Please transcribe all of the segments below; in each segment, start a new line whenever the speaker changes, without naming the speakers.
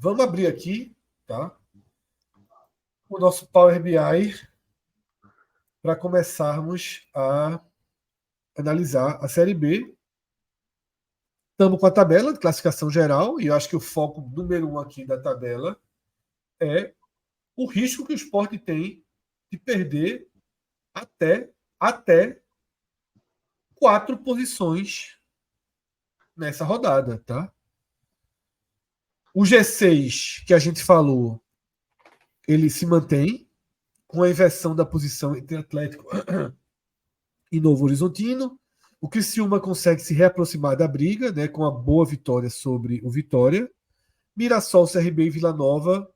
Vamos abrir aqui, tá? O nosso Power BI para começarmos a analisar a Série B. Estamos com a tabela de classificação geral, e eu acho que o foco número 1 aqui da tabela é o risco que o Sport tem de perder até 4 posições nessa rodada, tá? O G6 que a gente falou, ele se mantém com a inversão da posição entre Atlético e Novo Horizontino. O Criciúma consegue se reaproximar da briga, né, com a boa vitória sobre o Vitória. Mirassol, CRB e Vila Nova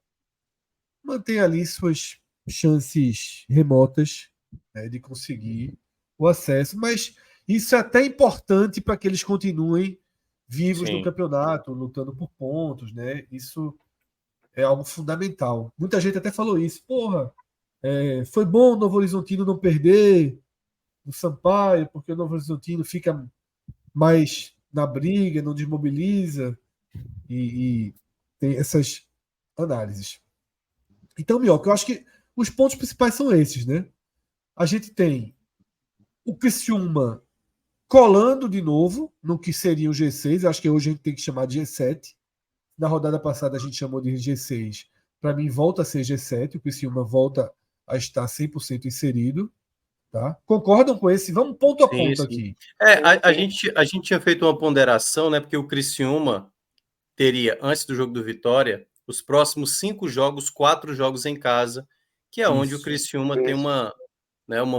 mantém ali suas chances remotas, né, de conseguir o acesso, mas isso é até importante para que eles continuem vivos no campeonato, lutando por pontos, né? Isso é algo fundamental. Muita gente até falou isso. Porra, foi bom o Novo Horizontino não perder o Sampaio, porque o Novo Horizontino fica mais na briga, não desmobiliza e tem essas análises. Então, Mioca, eu acho que os pontos principais são esses, né? A gente tem o Criciúma colando de novo no que seria o G6. Eu acho que hoje a gente tem que chamar de G7. Na rodada passada a gente chamou de G6. Para mim, volta a ser G7. O Criciúma volta a estar 100% inserido. Tá? Concordam com esse? Vamos ponto a ponto aqui.
A gente tinha feito uma ponderação, né? Porque o Criciúma teria, antes do jogo do Vitória, os próximos 5 jogos, 4 jogos em casa, que é onde o Criciúma tem uma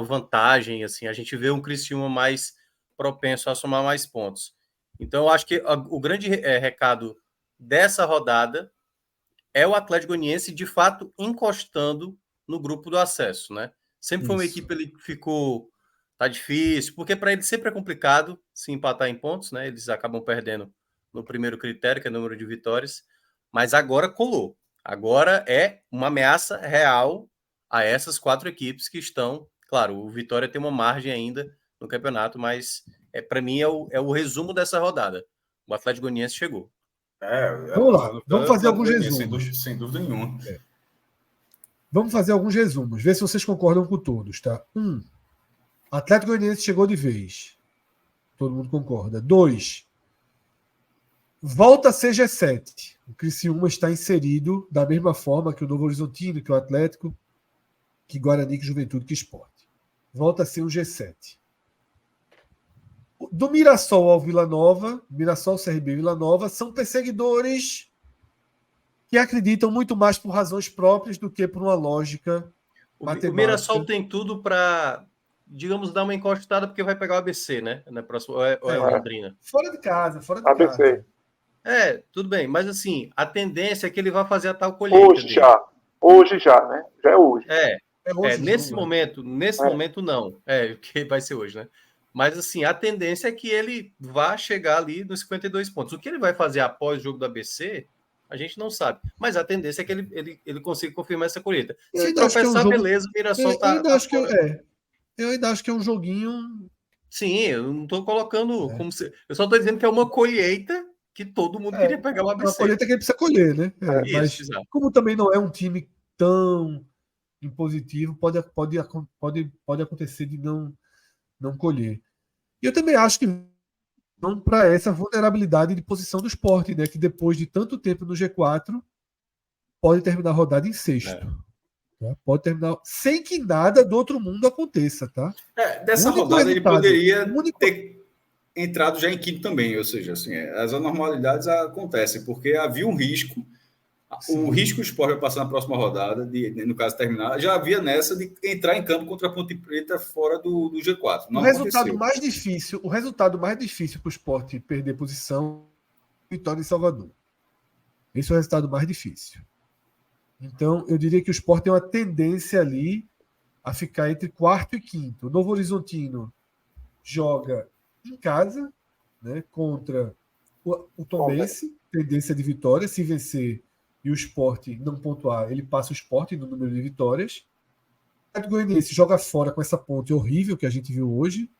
vantagem. Assim, a gente vê um Criciúma mais propenso a somar mais pontos. Então, eu acho que o grande recado dessa rodada é o Atlético Goianiense, de fato, encostando no grupo do acesso, né? Sempre foi uma equipe que ficou... Tá difícil, porque para eles sempre é complicado se empatar em pontos, né? Eles acabam perdendo no primeiro critério, que é o número de vitórias, mas agora colou. Agora é uma ameaça real a essas 4 equipes que estão... Claro, o Vitória tem uma margem ainda no campeonato, mas para mim é o resumo dessa rodada. O Atlético Goianiense chegou.
Vamos lá, vamos fazer alguns resumos.
Sem dúvida nenhuma.
Vamos fazer alguns resumos, ver se vocês concordam com todos, tá? 1. Atlético Goianiense chegou de vez. Todo mundo concorda. 2. Volta a ser G7. O Criciúma está inserido da mesma forma que o Novo Horizontino, que o Atlético, que Guarani, que Juventude, que Sport. Volta a ser um G7. Do Mirassol ao Vila Nova, Mirassol, CRB e Vila Nova, são perseguidores que acreditam muito mais por razões próprias do que por uma lógica matemática.
O Mirassol tem tudo para, digamos, dar uma encostada, porque vai pegar o ABC, né? Na próxima, ou é o Londrina?
Fora de casa.
ABC.
Tudo bem, mas assim, a tendência é que ele vai fazer a tal colheita
Hoje já, né? Já é hoje.
Hoje
nesse
momento não. Que vai ser hoje, né? Mas assim, a tendência é que ele vá chegar ali nos 52 pontos. O que ele vai fazer após o jogo do ABC, a gente não sabe. Mas a tendência é que ele consiga confirmar essa colheita. Se tropeçar, beleza, o Mirassol tá fora.
Eu ainda acho que é um joguinho...
Sim, eu não estou colocando como se... Eu só estou dizendo que é uma colheita que todo mundo queria pegar o ABC.
Uma colheita que ele precisa colher, né? Mas
exato.
Como também não é um time tão impositivo, pode acontecer de não colher. E eu também acho que não para essa vulnerabilidade de posição do Sport, né? Que depois de tanto tempo no G4 pode terminar a rodada em sexto. Tá? Pode terminar sem que nada do outro mundo aconteça, tá?
Dessa rodada ele poderia ter entrado já em quinto também, ou seja, assim, as anormalidades acontecem, porque havia um risco. O risco que o Sport vai passar na próxima rodada, no caso terminar, já havia nessa de entrar em campo contra a Ponte Preta fora do G4.
O resultado mais difícil para o Sport perder posição é vitória em Salvador. Esse é o resultado mais difícil. Então, eu diria que o Sport tem uma tendência ali a ficar entre quarto e quinto. O Novo Horizontino joga em casa, né, contra o Tombense, tendência de vitória. Se vencer e o Sport não pontuar, ele passa o Sport no número de vitórias. O Atlético Goianiense joga fora com essa ponte horrível que a gente viu hoje.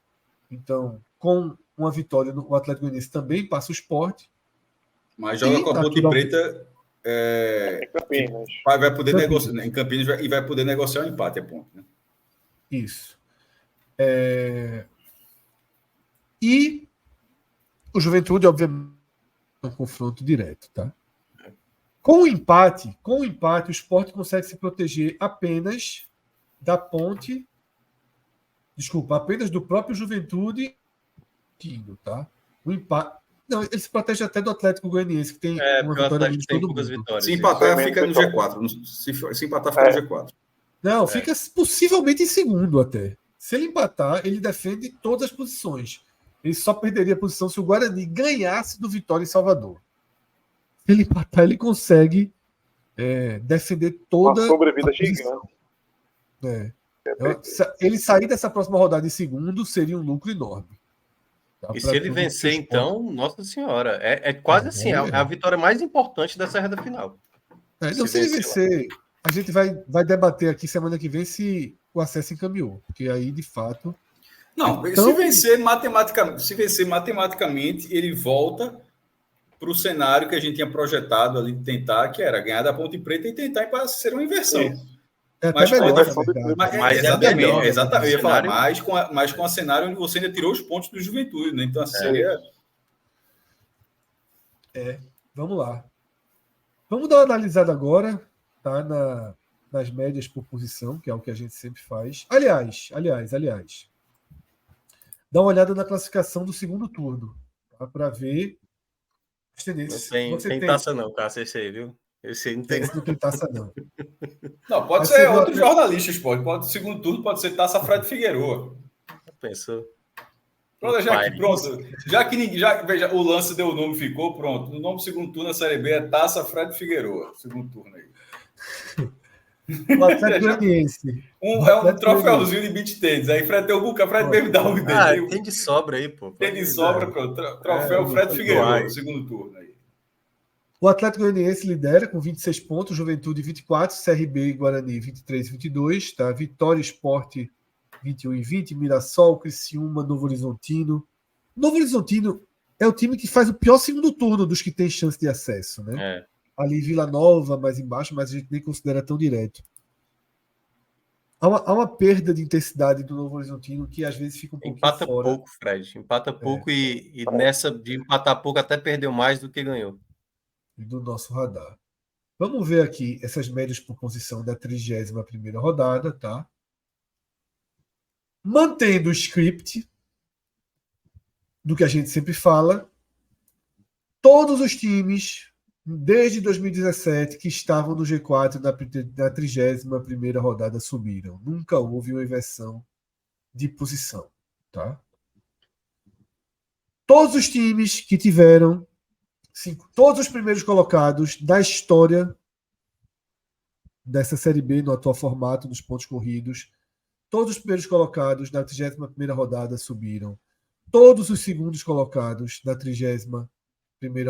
Então, com uma vitória, o Atlético Goianiense também passa o Sport.
Mas joga com a Ponte Preta
Campinas.
Vai poder negociar em Campinas e vai poder negociar o empate, é ponto. Né?
Isso. E o Juventude, obviamente, é um confronto direto, tá? Com o empate, o Sport consegue se proteger apenas da Ponte. Desculpa, apenas do próprio Juventude, tá? O empate. Não, ele se protege até do Atlético Goianiense, que tem uma vitória menos todo mundo.
Vitórias,
se empatar, fica no G4. Se empatar, fica no G4.
Não, fica possivelmente em segundo até. Se ele empatar, ele defende todas as posições. Ele só perderia a posição se o Guarani ganhasse do Vitória em Salvador. Se ele empatar, ele consegue defender toda
uma sobrevida
a posição.
gigante.
Ele sair dessa próxima rodada em segundo seria um lucro enorme. Tá?
E se ele vencer, então, nossa senhora, é quase assim, é a vitória mais importante dessa reta final.
Se ele vencer, a gente vai debater aqui semana que vem se o acesso encaminhou, porque aí, de fato...
Não, então... se vencer matematicamente, ele volta para o cenário que a gente tinha projetado ali de tentar, que era ganhar da Ponte Preta e tentar para ser uma inversão.
Mas
exatamente. Eu ia falar, mais com a cenário onde você ainda tirou os pontos do Juventude, né? Então, assim, seria...
Vamos lá. Vamos dar uma analisada agora, tá? Nas médias por posição, que é o que a gente sempre faz. Aliás. Dá uma olhada na classificação do segundo turno, tá? Para ver as tendências.
Não tem taça não, Cássio, esse aí, viu? Esse aí não tem.
Esse não tem taça, não.
Não, pode ser outros jornalistas, pode. Segundo turno pode ser Taça Fred Figueroa.
Pensou?
Pronto, já que veja, o lance deu o nome, ficou pronto. O nome do segundo turno da Série B é Taça Fred Figueroa. Segundo turno aí.
O Atlético Goianiense.
Um troféuzinho de beach tênis. Aí Fred tem o Buca, Fred mesmo dá um dele.
Tem de sobra aí, pô.
Tem de sobra, pronto. Troféu Fred Figueroa, segundo turno aí.
O Atlético Goianiense lidera com 26 pontos, Juventude 24, CRB e Guarani 23 e 22, tá? Vitória Sport 21 e 20, Mirassol, Criciúma, Novo Horizontino. Novo Horizontino é o time que faz o pior segundo turno dos que tem chance de acesso, né? Ali Vila Nova, mais embaixo, mas a gente nem considera tão direto. Há uma perda de intensidade do Novo Horizontino que às vezes fica um pouquinho fora.
Empata pouco, Fred. Empata pouco e nessa de empatar pouco até perdeu mais do que ganhou.
Do nosso radar. Vamos ver aqui essas médias por posição da 31ª rodada, tá? Mantendo o script do que a gente sempre fala, todos os times desde 2017 que estavam no G4 da 31ª rodada subiram. Nunca houve uma inversão de posição, tá? Todos os times que tiveram todos os primeiros colocados da história dessa Série B no atual formato dos pontos corridos, todos os primeiros colocados da 31ª rodada subiram. Todos os segundos colocados da 31ª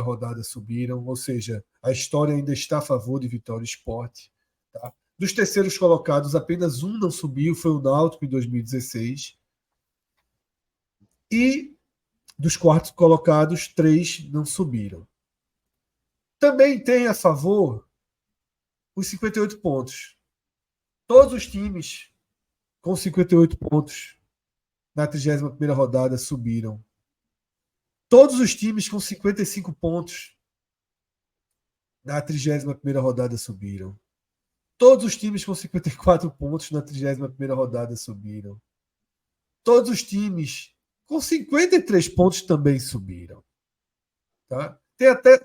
rodada subiram, ou seja, a história ainda está a favor de Vitória Sport. Tá? Dos terceiros colocados, apenas um não subiu, foi o Náutico em 2016. E dos quartos colocados, 3 não subiram. Também tem a favor os 58 pontos. Todos os times com 58 pontos na 31ª rodada subiram. Todos os times com 55 pontos na 31ª rodada subiram. Todos os times com 54 pontos na 31ª rodada subiram. Todos os times com 53 pontos também subiram. Tá?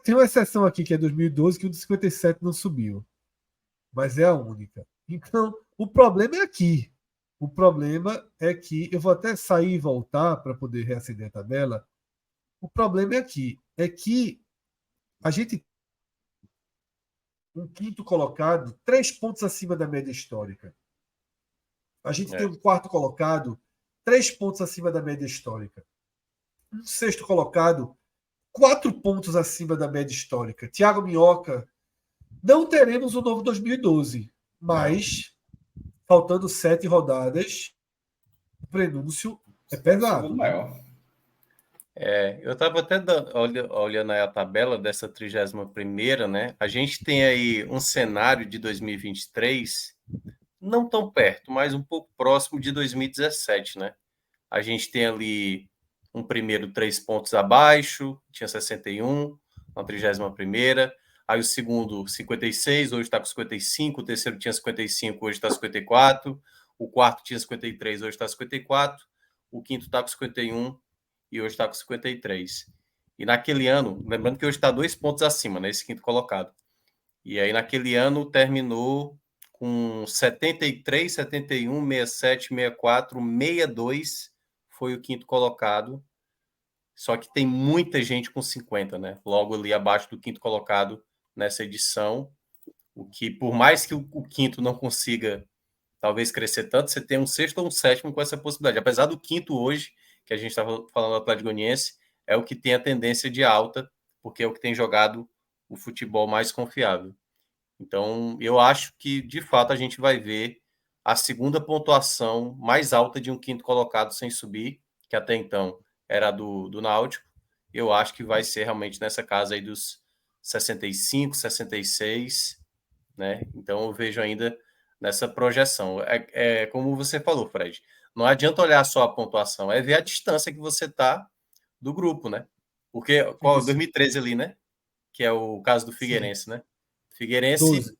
Tem uma exceção aqui, que é 2012, que o de 57 não subiu. Mas é a única. Então, o problema é aqui. O problema é que... Eu vou até sair e voltar para poder reacender a tabela. O problema é aqui. É que a gente... Um quinto colocado, 3 pontos acima da média histórica. A gente tem um quarto colocado, 3 pontos acima da média histórica. Um sexto colocado, 4 pontos acima da média histórica. Thiago Minhoca, não teremos o novo 2012, mas faltando 7 rodadas, o prenúncio é pesado.
Maior.
Eu estava até olhando aí a tabela dessa 31ª, né? A gente tem aí um cenário de 2023, não tão perto, mas um pouco próximo de 2017, né? A gente tem ali um primeiro 3 pontos abaixo, tinha 61, na 31ª. Aí o segundo, 56, hoje está com 55. O terceiro tinha 55, hoje está com 54. O quarto tinha 53, hoje está com 54. O quinto está com 51 e hoje está com 53. E naquele ano, lembrando que hoje está 2 pontos acima, né, esse quinto colocado. E aí naquele ano terminou com 73, 71, 67, 64, 62 foi o quinto colocado. Só que tem muita gente com 50, né? Logo ali abaixo do quinto colocado nessa edição. O que, por mais que o quinto não consiga talvez crescer tanto, você tem um sexto ou um sétimo com essa possibilidade. Apesar do quinto hoje, que a gente estava falando do Atlético Goianiense, é o que tem a tendência de alta, porque é o que tem jogado o futebol mais confiável. Então, eu acho que, de fato, a gente vai ver a segunda pontuação mais alta de um quinto colocado sem subir, que até então era do Náutico. Eu acho que vai ser realmente nessa casa aí dos 65, 66, né? Então, eu vejo ainda nessa projeção. É como você falou, Fred, não adianta olhar só a pontuação, é ver a distância que você está do grupo, né? Porque, qual 2013 ali, né? Que é o caso do Figueirense, né? Figueirense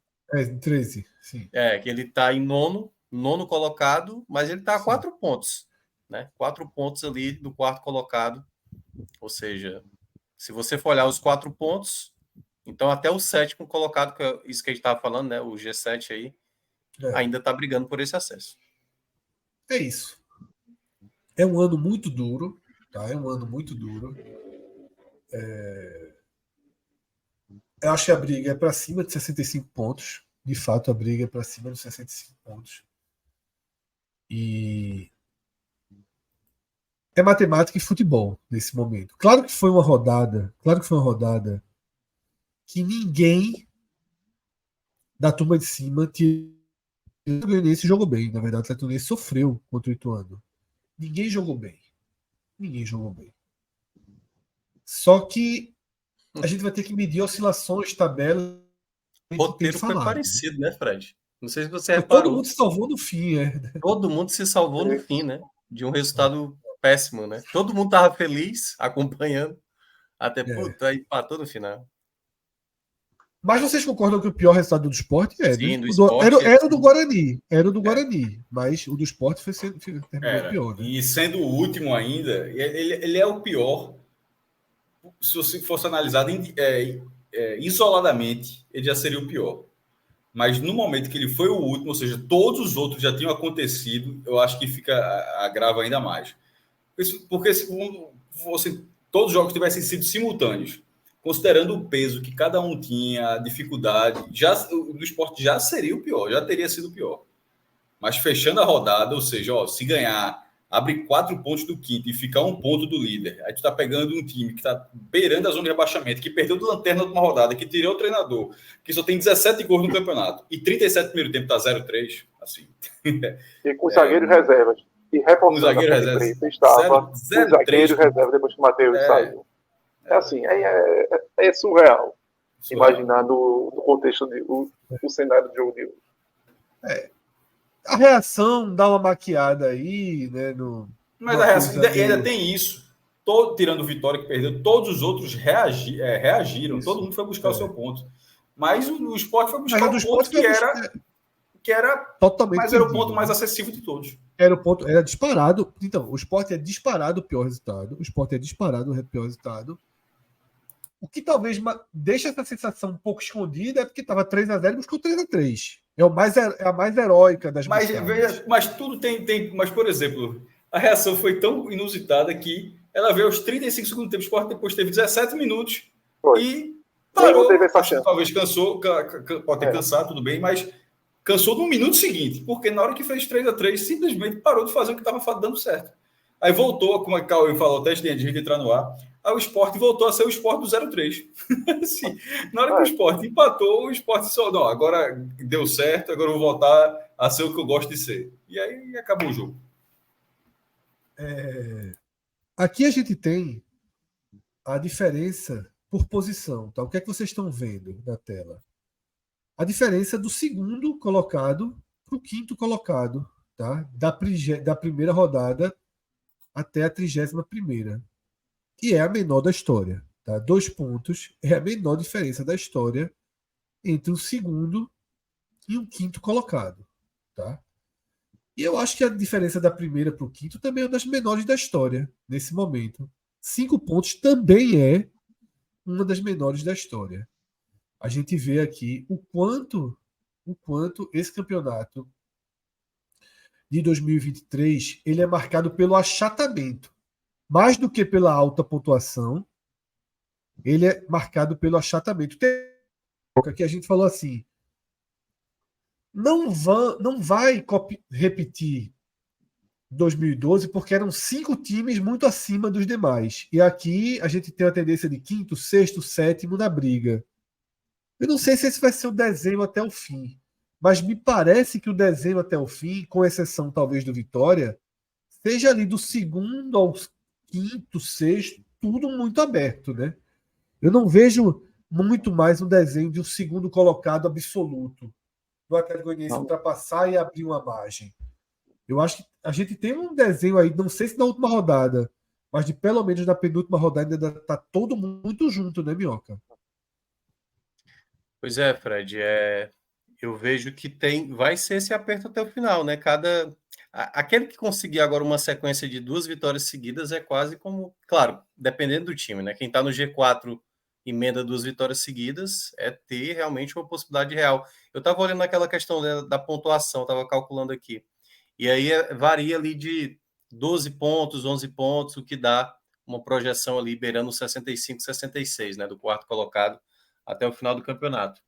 13, sim.
que ele está em nono colocado, mas ele está a 4 pontos, né? 4 pontos ali do quarto colocado. Ou seja, se você for olhar os 4 pontos, então até o sétimo colocado, que é isso que a gente estava falando, né? O G7 aí, ainda está brigando por esse acesso.
É isso. É um ano muito duro, tá? É um ano muito duro. Eu acho que a briga é para cima de 65 pontos. De fato, a briga é para cima de 65 pontos. E é matemática e futebol nesse momento. Claro que foi uma rodada que ninguém da turma de cima o Goianiense jogou bem. Na verdade, o Atlético Goianiense sofreu contra o Ituano. Ninguém jogou bem. Só que a gente vai ter que medir oscilações, tabelas.
O roteiro foi parecido, né, Fred? Não sei se você
reparou. Todo mundo se salvou no fim,
Todo mundo se salvou no fim, né? De um resultado péssimo, né? Todo mundo tava feliz acompanhando. Até puta, empatou no final.
Mas vocês concordam que o pior resultado do Sport
Sim, do Sport
era o do Guarani. Era o do Guarani. Mas o do Sport terminou pior, né?
E sendo o último ainda, ele é o pior. Se você fosse analisado isoladamente, ele já seria o pior. Mas no momento que ele foi o último, ou seja, todos os outros já tinham acontecido, eu acho que agrava ainda mais. Porque se todos os jogos tivessem sido simultâneos, considerando o peso que cada um tinha, a dificuldade, o Sport já seria o pior, já teria sido o pior. Mas fechando a rodada, ou seja, se ganhar, abre 4 pontos do quinto e ficar 1 ponto do líder, aí tu tá pegando um time que tá beirando a zona de rebaixamento, que perdeu do Lanterna na última rodada, que tirou o treinador, que só tem 17 gols no campeonato, e 37 no primeiro tempo tá 0-3, assim.
E com zagueiros reservas. E reforçando a Preta, estava o zagueiro reserva depois que o Matheus saiu. Assim, é surreal. Imaginar no contexto o cenário do jogo de hoje.
A reação dá uma maquiada aí, né?
Mas a reação ainda tem isso. Tirando o Vitória que perdeu, todos os outros reagiram. Isso. Todo mundo foi buscar o seu ponto. Mas o Sport foi buscar o ponto que era totalmente. Mas era o ponto mais acessível de todos.
Era disparado. Então, o Sport é disparado o pior resultado. O que talvez deixa essa sensação um pouco escondida é porque estava 3-0 e buscou 3-3. É a mais heróica das
mas tudo tem. Mas, por exemplo, a reação foi tão inusitada que ela veio aos 35 segundos do tempo. O Sport depois teve 17 minutos e parou. Talvez cansou, pode ter cansado, tudo bem, mas cansou no minuto seguinte, porque na hora que fez 3-3, simplesmente parou de fazer o que estava dando certo. Aí voltou, como a Cauê falou, até antes de a gente entrar no ar. Aí o Sport voltou a ser o Sport do 0-3. Assim, na hora que o Sport empatou, o Sport só, não, agora deu certo, agora eu vou voltar a ser o que eu gosto de ser. E aí acabou o jogo.
Aqui a gente tem a diferença por posição. Tá? O que é que vocês estão vendo na tela? A diferença do segundo colocado para o quinto colocado, tá? Da primeira rodada até a 31ª. E é a menor da história. Tá? 2 pontos é a menor diferença da história entre o segundo e o quinto colocado. Tá? E eu acho que a diferença da primeira para o quinto também é uma das menores da história, nesse momento. 5 pontos também é uma das menores da história. A gente vê aqui o quanto esse campeonato de 2023 ele é marcado pelo achatamento. Mais do que pela alta pontuação, ele é marcado pelo achatamento. Tem época que a gente falou assim, não vai repetir 2012 porque eram 5 times muito acima dos demais. E aqui a gente tem a tendência de quinto, sexto, sétimo na briga. Eu não sei se esse vai ser o desenho até o fim, mas me parece que o desenho até o fim, com exceção talvez do Vitória, seja ali do segundo ao quinto, sexto, tudo muito aberto, né? Eu não vejo muito mais um desenho de um segundo colocado absoluto do Atlético Goianiense ultrapassar e abrir uma margem. Eu acho que a gente tem um desenho aí, não sei se na última rodada, mas de pelo menos na penúltima rodada ainda está todo mundo muito junto, né, Minhoca?
Pois é, Fred, eu vejo que vai ser esse aperto até o final, né? Aquele que conseguir agora uma sequência de 2 vitórias seguidas é quase como, claro, dependendo do time, né? Quem está no G4 emenda 2 vitórias seguidas é ter realmente uma possibilidade real. Eu estava olhando naquela questão da pontuação, estava calculando aqui, e aí varia ali de 12 pontos, 11 pontos, o que dá uma projeção ali beirando 65, 66, né? Do quarto colocado até o final do campeonato.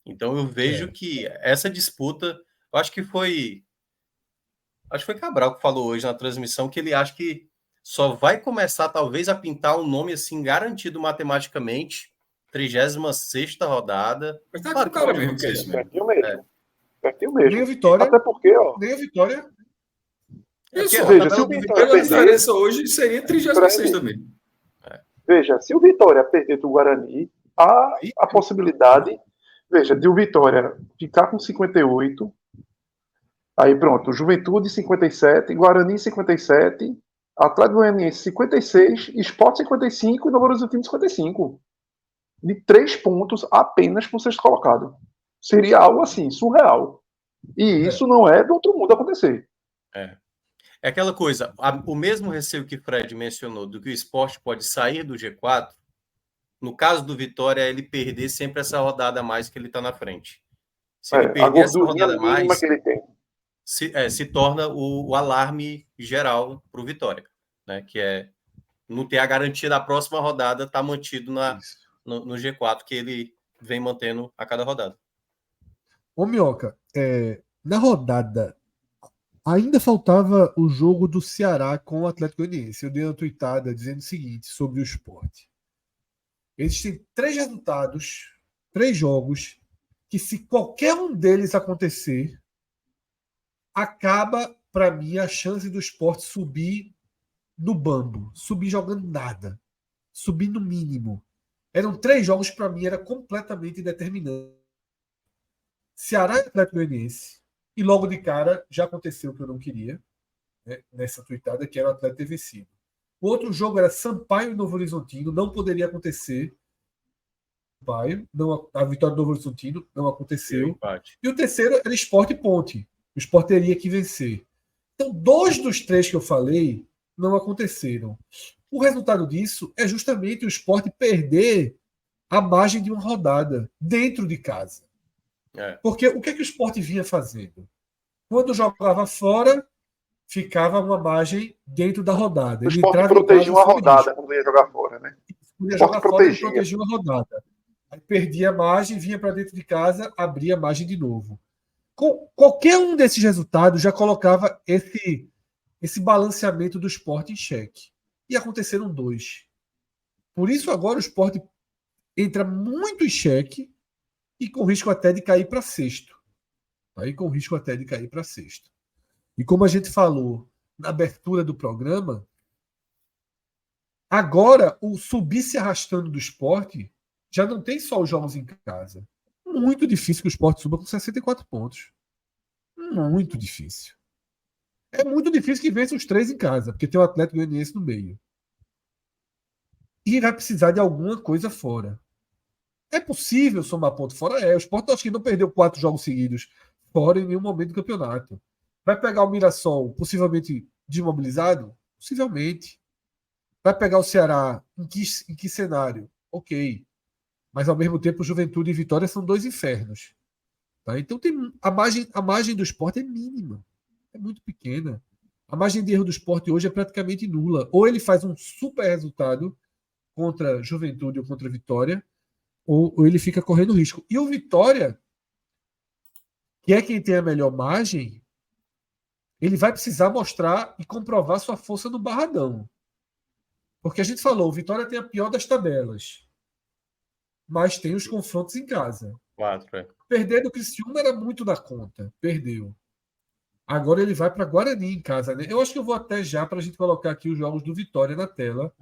Então eu vejo que essa disputa, acho que foi Cabral que falou hoje na transmissão que ele acha que só vai começar talvez a pintar um nome assim garantido matematicamente, 36ª rodada.
Mas tá claro, com cara mesmo que é isso,
Pertinho mesmo. Pertinho mesmo.
Nem o Vitória.
Até porque, ó.
Nem o Vitória.
Isso,
veja, se o Vitória
a diferença hoje seria 36 também.
Veja, se o Vitória perder do Guarani, há a possibilidade, veja, de o Vitória ficar com 58, aí pronto, Juventude 57, Guarani 57, Atlético Goianiense 56, Sport 55 e Novo Horizontino 55. De 3 pontos apenas para o sexto colocado. Seria algo assim, surreal. E isso não é do outro mundo acontecer.
É aquela coisa, o mesmo receio que o Fred mencionou, do que o Sport pode sair do G4, no caso do Vitória, é ele perder sempre essa rodada a mais que ele está na frente. Se ele perder essa rodada a mais,
que ele tem.
Se torna o alarme geral para o Vitória, né? Que é não ter a garantia da próxima rodada estar mantido no G4 que ele vem mantendo a cada rodada.
Ô, Minhoca, na rodada ainda faltava o jogo do Ceará com o Atlético Goianiense. Eu dei uma tweetada dizendo o seguinte sobre o Sport. Existem 3 resultados, 3 jogos, que se qualquer um deles acontecer, acaba, para mim, a chance do Sport subir no bambo, subir jogando nada, subir no mínimo. Eram 3 jogos que, para mim, era completamente determinante. Ceará e Atlético Goianiense, e logo de cara já aconteceu o que eu não queria, né, nessa tweetada, que era o Atlético ter vencido. O outro jogo era Sampaio e Novo Horizontino, não poderia acontecer. A vitória do Novo Horizontino não aconteceu. E o terceiro era Sport e Ponte. O Sport teria que vencer. Então, 2 dos 3 que eu falei não aconteceram. O resultado disso é justamente o Sport perder a margem de uma rodada dentro de casa. Porque o que é que o Sport vinha fazendo? Quando jogava fora, ficava uma margem dentro da rodada.
O Sport protegia uma rodada quando ia jogar fora, né?
Quando ia jogar fora, ele protegia uma rodada. Aí perdia a margem, vinha para dentro de casa, abria a margem de novo. Qualquer um desses resultados já colocava esse balanceamento do Sport em xeque. E aconteceram 2. Por isso agora o Sport entra muito em xeque e com risco até de cair para sexto. Aí com risco até de cair para sexto. E como a gente falou na abertura do programa, Agora, o subir se arrastando do Sport já não tem só os jogos em casa. Muito difícil que o Sport suba com 64 pontos. Muito difícil. É muito difícil que vença os 3 em casa, porque tem o Atlético Goianiense no meio. E vai precisar de alguma coisa fora. É possível somar ponto fora? O Sport acho que não perdeu 4 jogos seguidos fora em nenhum momento do campeonato. Vai pegar o Mirassol possivelmente desmobilizado? Possivelmente. Vai pegar o Ceará em que cenário? Ok. Mas ao mesmo tempo, Juventude e Vitória são 2 infernos. Tá? Então a margem do Sport é mínima. É muito pequena. A margem de erro do Sport hoje é praticamente nula. Ou ele faz um super resultado contra Juventude ou contra Vitória, ou ele fica correndo risco. E o Vitória, que é quem tem a melhor margem, ele vai precisar mostrar e comprovar sua força no Barradão. Porque a gente falou, o Vitória tem a pior das tabelas, mas tem os confrontos em casa.
4,
Perder do Criciúma era muito da conta. Perdeu. Agora ele vai para Guarani em casa, né? Eu acho que eu vou até já para a gente colocar aqui os jogos do Vitória na tela.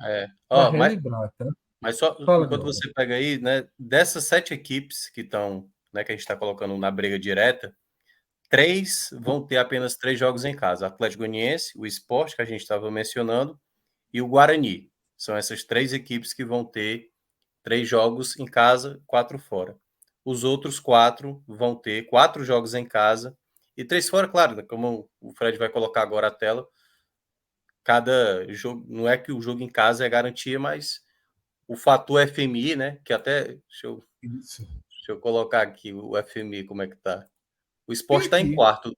Para relembrar, tá?
Mas só
Fala,
enquanto
agora.
você pega aí, né? Dessas 7 equipes que estão, né, que a gente está colocando na briga direta, 3 vão ter apenas 3 jogos em casa: Atlético Goianiense, o Sport, que a gente estava mencionando, e o Guarani. São essas 3 equipes que vão ter 3 jogos em casa, 4 fora. Os outros 4 vão ter 4 jogos em casa e 3 fora, claro, como o Fred vai colocar agora a tela. Cada jogo, não é que o jogo em casa é garantia, mas o fator FMI, né? Que até. Deixa eu colocar aqui o FMI, como é que tá. O Sport está em quarto,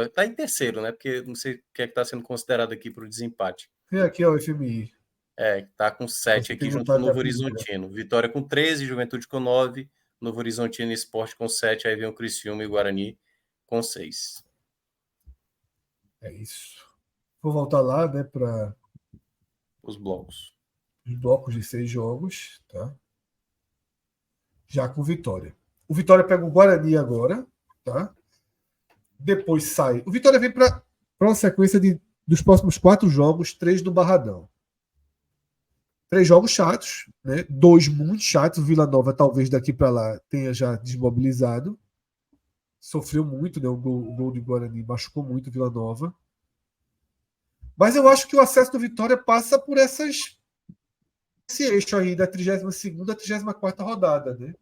está em terceiro, né? Porque não sei o que é que está sendo considerado aqui para o desempate.
Tem aqui o FMI.
Está com 7 aqui junto com o Novo Horizontino. Vitória com 13, Juventude com 9, Novo Horizontino e Sport com 7, aí vem o Criciúma e o Guarani com 6.
É isso. Vou voltar lá, né, para
os blocos.
Os blocos de 6 jogos, tá? Já com Vitória. O Vitória pega o Guarani agora, tá? Depois sai. O Vitória vem para uma sequência dos próximos 4 jogos, 3 do Barradão. 3 jogos chatos, né? 2 muito chatos. O Vila Nova talvez daqui para lá tenha já desmobilizado. Sofreu muito, né? O gol de Guarani machucou muito o Vila Nova. Mas eu acho que o acesso do Vitória passa por esse eixo aí da 32ª à 34ª rodada, né?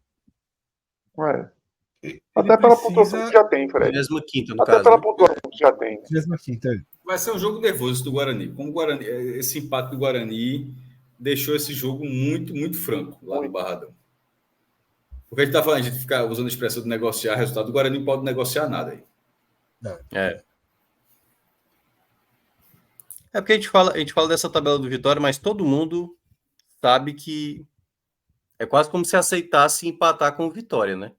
Até pela pontuação que já tem, Fred.
35ª, no
Até
caso.
Pela pontuação que já tem.
35ª.
Vai ser um jogo nervoso do Guarani. Como o Guarani, esse empate do Guarani deixou esse jogo muito, muito franco lá no Barradão. Porque a gente tá falando, a gente fica usando a expressão de negociar resultado. O Guarani não pode negociar nada aí.
É porque a gente fala dessa tabela do Vitória, mas todo mundo sabe que é quase como se aceitasse empatar com o Vitória, né?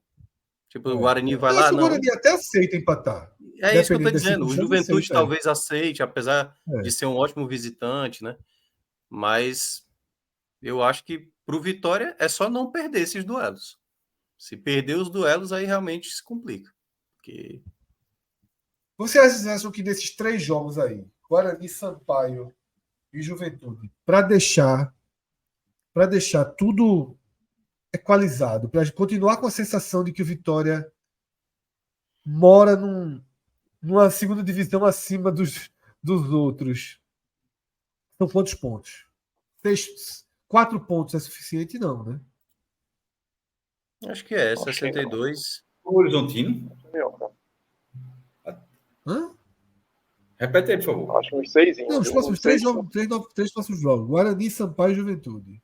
Tipo, o Guarani vai lá,
não. O Guarani até aceita empatar.
É isso que eu tô dizendo. O Juventude talvez aceite, apesar de ser um ótimo visitante, né? Mas eu acho que pro Vitória é só não perder esses duelos. Se perder os duelos, aí realmente se complica. Porque...
Vocês acham que nesses 3 jogos aí, Guarani, Sampaio e Juventude, para deixar tudo equalizado, para continuar com a sensação de que o Vitória mora numa segunda divisão acima dos outros, são quantos pontos? 4 pontos é suficiente? Não, né?
Acho que é, 62.
O Horizontino?
Hã?
Repete aí, por favor.
Acho uns 6.
Não, os próximos 3 próximos jogos. Guarani, Sampaio e Juventude.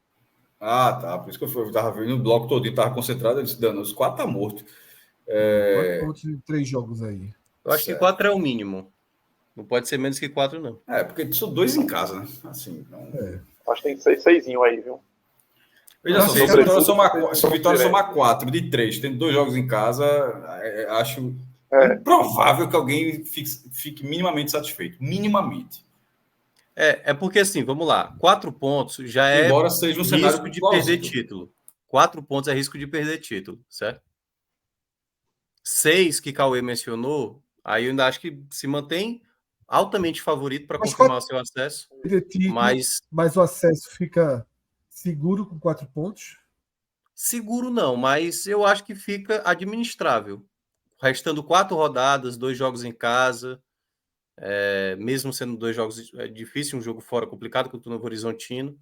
Ah, tá. Por isso que eu estava vendo o bloco todo, estava concentrado, eu disse, dando, os 4 tá morto.
4 pontos em 3 jogos aí.
Eu acho que 4 é o mínimo. Não pode ser menos que 4, não.
Porque são 2 em casa, né? Assim, então...
Acho que tem 6 aí, viu?
Veja só, se o Vitória somar 4 de 3, tendo 2 jogos em casa, acho improvável que alguém fique minimamente satisfeito. Minimamente.
É porque assim, vamos lá. 4 pontos já
Embora seja um cenário
risco de perder título. 4 pontos é risco de perder título, certo? 6 que Cauê mencionou, aí eu ainda acho que se mantém altamente favorito para confirmar o seu acesso.
Mas o acesso fica seguro com 4 pontos?
Seguro não, mas eu acho que fica administrável. Restando 4 rodadas, 2 jogos em casa, mesmo sendo 2 jogos difícil, um jogo fora complicado contra o Novo Horizontino.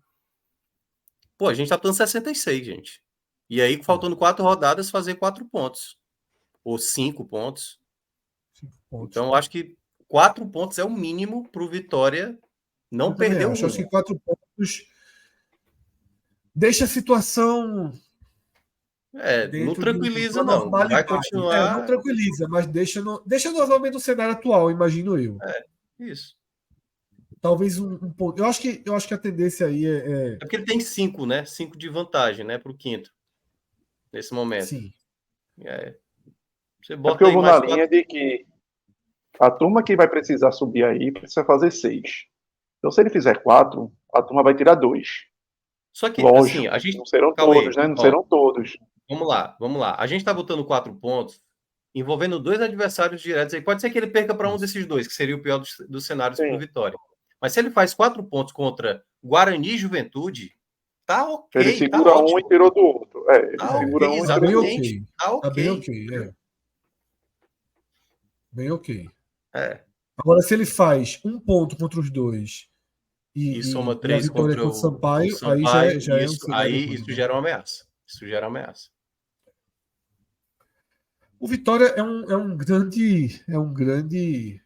Pô, a gente tá dando 66, gente. E aí, faltando 4 rodadas, fazer 4 pontos. Ou 5 pontos.
5 pontos.
Então, eu acho que 4 pontos é o mínimo para o Vitória não perder o rumo.
Acho que 4 pontos deixa a situação...
não tranquiliza, não. Vai continuar...
não tranquiliza, mas deixa novamente o cenário atual, imagino eu.
Isso.
Talvez um ponto. Eu acho que a tendência aí
é porque ele tem 5, né? 5 de vantagem, né? Para o quinto. Nesse momento.
Sim.
Você bota
porque eu vou na
4...
linha de que a turma que vai precisar subir aí precisa fazer 6. Então, se ele fizer 4, a turma vai tirar 2.
Só que,
lógico,
assim, a gente...
não serão todos, né? Não serão todos.
Vamos lá. A gente está botando 4 pontos, envolvendo 2 adversários diretos. Aí pode ser que ele perca para um desses 2, que seria o pior dos cenários para o Vitória. Mas se ele faz 4 pontos contra Guarani e Juventude, tá ok.
Ele segura
tá
um e tirou do outro. Ele segura um e tirou do outro.
Tá
bem ok. Bem ok.
É.
Agora, se ele faz 1 ponto contra os 2
e soma 3
contra o Sampaio, aí já é um cenário ruim,
isso gera uma ameaça. Isso gera uma ameaça.
O Vitória é um grande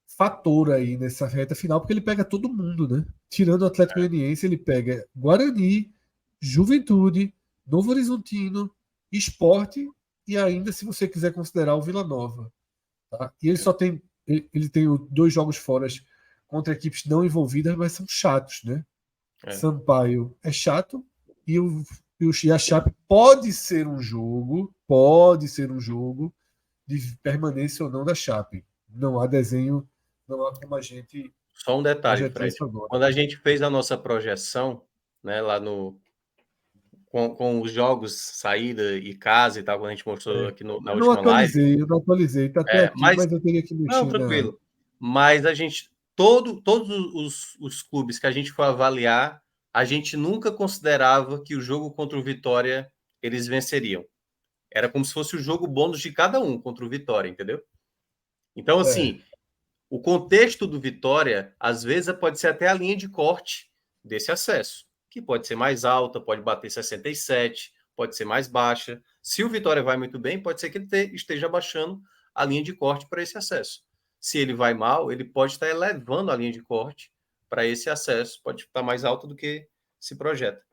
fator aí nessa reta final, porque ele pega todo mundo, né? Tirando o Atlético Goianiense, ele pega Guarani, Juventude, Novo Horizontino, Sport e ainda, se você quiser considerar, o Vila Nova. Tá? E ele só tem 2 jogos fora contra equipes não envolvidas, mas são chatos, né? Sampaio é chato e a Chape pode ser um jogo de permanência ou não da Chape. Não há desenho, não há como a gente...
Só um detalhe, Fred. Quando a gente fez a nossa projeção, né, lá com os jogos, saída e casa e tal, quando a gente mostrou aqui na última live.
Eu não atualizei, tá até aqui, mas eu teria que mexer.
Não, tranquilo. Mas a gente, todos os clubes que a gente for avaliar, a gente nunca considerava que o jogo contra o Vitória eles venceriam. Era como se fosse o jogo bônus de cada um contra o Vitória, entendeu? Então, assim, o contexto do Vitória, às vezes, pode ser até a linha de corte desse acesso, que pode ser mais alta, pode bater 67, pode ser mais baixa. Se o Vitória vai muito bem, pode ser que ele esteja baixando a linha de corte para esse acesso. Se ele vai mal, ele pode estar elevando a linha de corte para esse acesso, pode estar mais alto do que se projeta.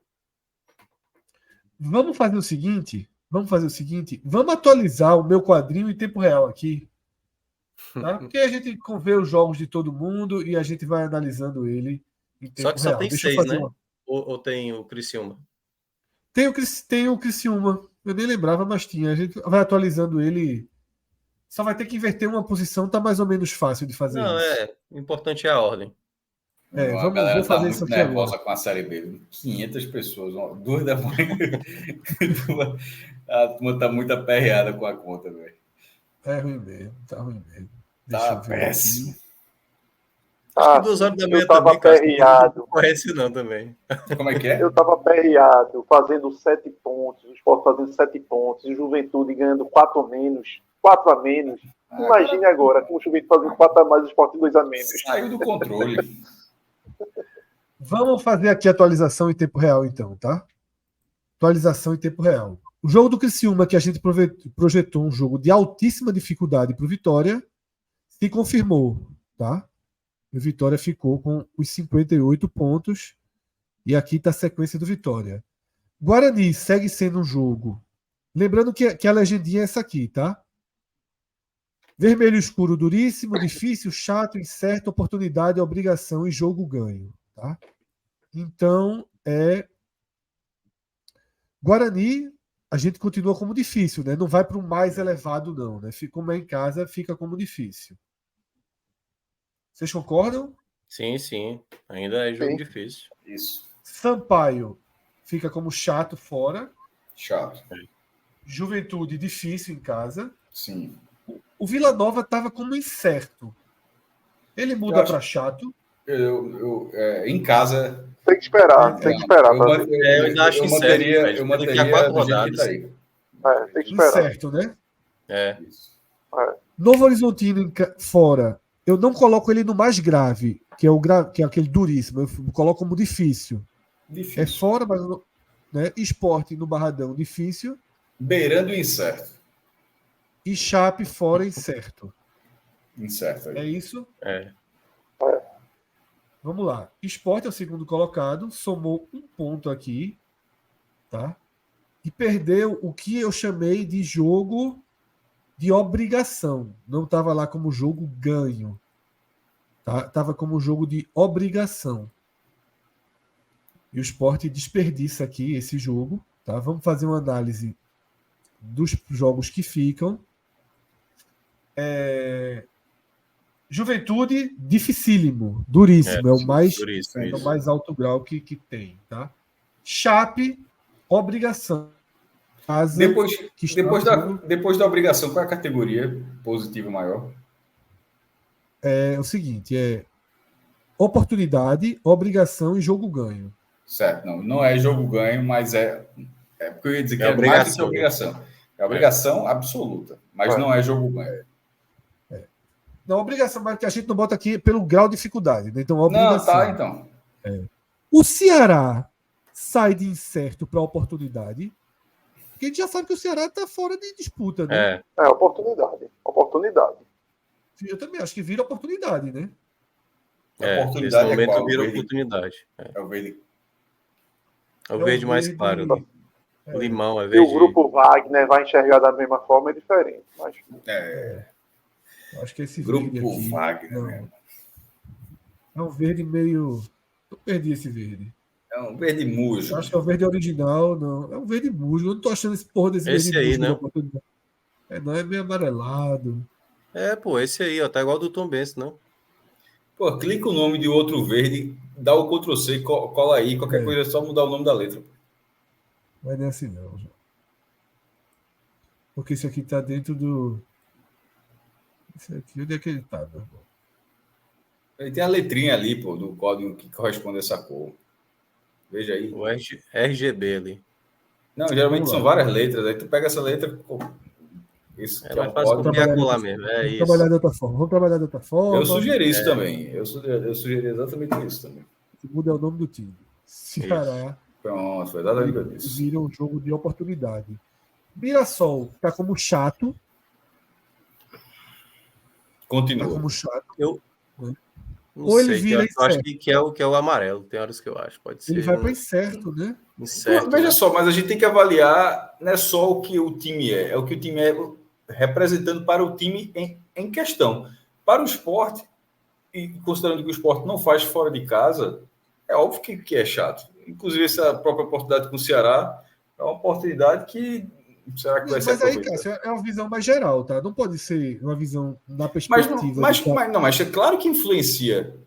Vamos fazer o seguinte, vamos atualizar o meu quadrinho em tempo real aqui, tá? Porque a gente vê os jogos de todo mundo e a gente vai analisando ele em tempo real.
Só que só tem 6, né? Ou tem o Criciúma?
Tem o Criciúma. Eu nem lembrava, mas tinha. A gente vai atualizando ele. Só vai ter que inverter uma posição, tá mais ou menos fácil de fazer isso.
O importante é a ordem.
Vou fazer isso aqui
nervosa
agora.
Com a Série B. 500 pessoas, 2 da manhã. A turma tá muito aperreada com a conta, velho.
É ruim mesmo, tá ruim mesmo.
Tá péssimo.
Acho que 2 horas da manhã
eu tava
também,
aperreado.
Não conhece não também.
Como é que é?
Eu tava aperreado, fazendo 7 pontos, o Sport fazendo 7 pontos, e o Juventude ganhando 4 a menos. Imagine agora, com o Juventude fazendo 4 a mais, o Sport 2 a menos.
Saiu do controle.
Vamos fazer aqui a atualização em tempo real, então, tá? Atualização em tempo real. O jogo do Criciúma, que a gente projetou um jogo de altíssima dificuldade para o Vitória, se confirmou, tá? O Vitória ficou com os 58 pontos e aqui está a sequência do Vitória. Guarani segue sendo um jogo. Lembrando que a legendinha é essa aqui, tá? Vermelho escuro, duríssimo, difícil, chato, incerto, oportunidade, obrigação e jogo ganho, tá? Então, Guarani, a gente continua como difícil, né? Não vai para o mais elevado, não, né? Como é em casa, fica como difícil. Vocês concordam?
Sim. Ainda é jogo difícil.
Isso.
Sampaio fica como chato fora.
Chato.
Juventude difícil em casa.
Sim.
O Vila Nova estava como incerto. Ele muda para chato.
Em casa.
Tem que esperar, tem que esperar.
Eu ainda acho incerto.
Eu manteria do jeito que tá aí.
Tem que esperar.
Incerto, né?
Isso.
Novo Horizontino fora. Eu não coloco ele no mais grave, que é aquele duríssimo. Eu coloco como difícil. É fora, mas né? Esporte no Barradão, difícil.
Beirando o incerto.
E Chape fora, incerto.
Incerto.
É isso?
É.
Vamos lá. Esporte é o segundo colocado, somou um ponto aqui, tá? E perdeu o que eu chamei de jogo de obrigação. Não estava lá como jogo ganho. Tá? Estava como jogo de obrigação. E o Sport desperdiça aqui esse jogo. Tá? Vamos fazer uma análise dos jogos que ficam. Juventude, dificílimo, duríssimo. É o mais alto grau que tem. Tá? Chape, obrigação.
Depois da obrigação, qual é a categoria positiva maior?
É o seguinte, oportunidade, obrigação e jogo ganho.
Certo, não é jogo ganho, mas porque eu ia dizer que é mais do que obrigação. É obrigação absoluta, mas não é jogo ganho.
Não, obrigação, mas que a gente não bota aqui pelo grau de dificuldade. Né? Então, obrigação.
Não, tá, então.
O Ceará sai de incerto para oportunidade. Porque a gente já sabe que o Ceará está fora de disputa, né?
Oportunidade.
Eu também acho que vira oportunidade, né?
Nesse momento vira oportunidade.
É o verde.
É o verde mais claro. Né? Limão é verde.
E o grupo Wagner vai enxergar da mesma forma, é diferente. Mas...
Acho que esse
grupo
verde aqui...
Wagner mesmo.
É um verde meio... Eu perdi esse verde.
É um verde musgo.
Acho que é o verde original, não. É um verde musgo. Eu não tô achando esse porra desse
esse
verde
aí,
musgo. Não, é meio amarelado.
Esse aí, ó. Tá igual do Tom Benz, não?
Pô, clica o nome de outro verde, dá o Ctrl+C, cola aí, qualquer coisa é só mudar o nome da letra.
Não é nem assim, não. Porque isso aqui tá dentro do... Isso aqui, onde é que ele tá, meu irmão?
Ele tem a letrinha ali, pô, do código que corresponde a essa cor. Veja aí.
O RGB ali.
Não, geralmente são várias letras. Aí tu pega essa letra... Pô, isso que é um
código. Vamos mesmo.
Trabalhar de outra forma. Vamos trabalhar de outra forma.
Eu sugeri isso também. Eu sugeri exatamente isso também.
Muda o nome do time. Ceará.
Pronto, foi exatamente isso.
Vira um jogo de oportunidade. Mirassol tá como chato.
Continua.
Tá como chato.
Ou ele vira eu acho que é o amarelo. Tem horas que eu acho. Pode ser.
Ele vai para incerto, né?
Incerto,
veja só, mas a gente tem que avaliar não é só o que o time é o que o time é representando para o time em questão. Para o Sport, e considerando que o Sport não faz fora de casa, é óbvio que é chato. Inclusive, essa própria oportunidade com o Ceará é uma oportunidade que será que vai ser aproveitada?
Mas aí, Cássio, é uma visão mais geral, tá? Não pode ser uma visão na perspectiva...
Mas é claro que influencia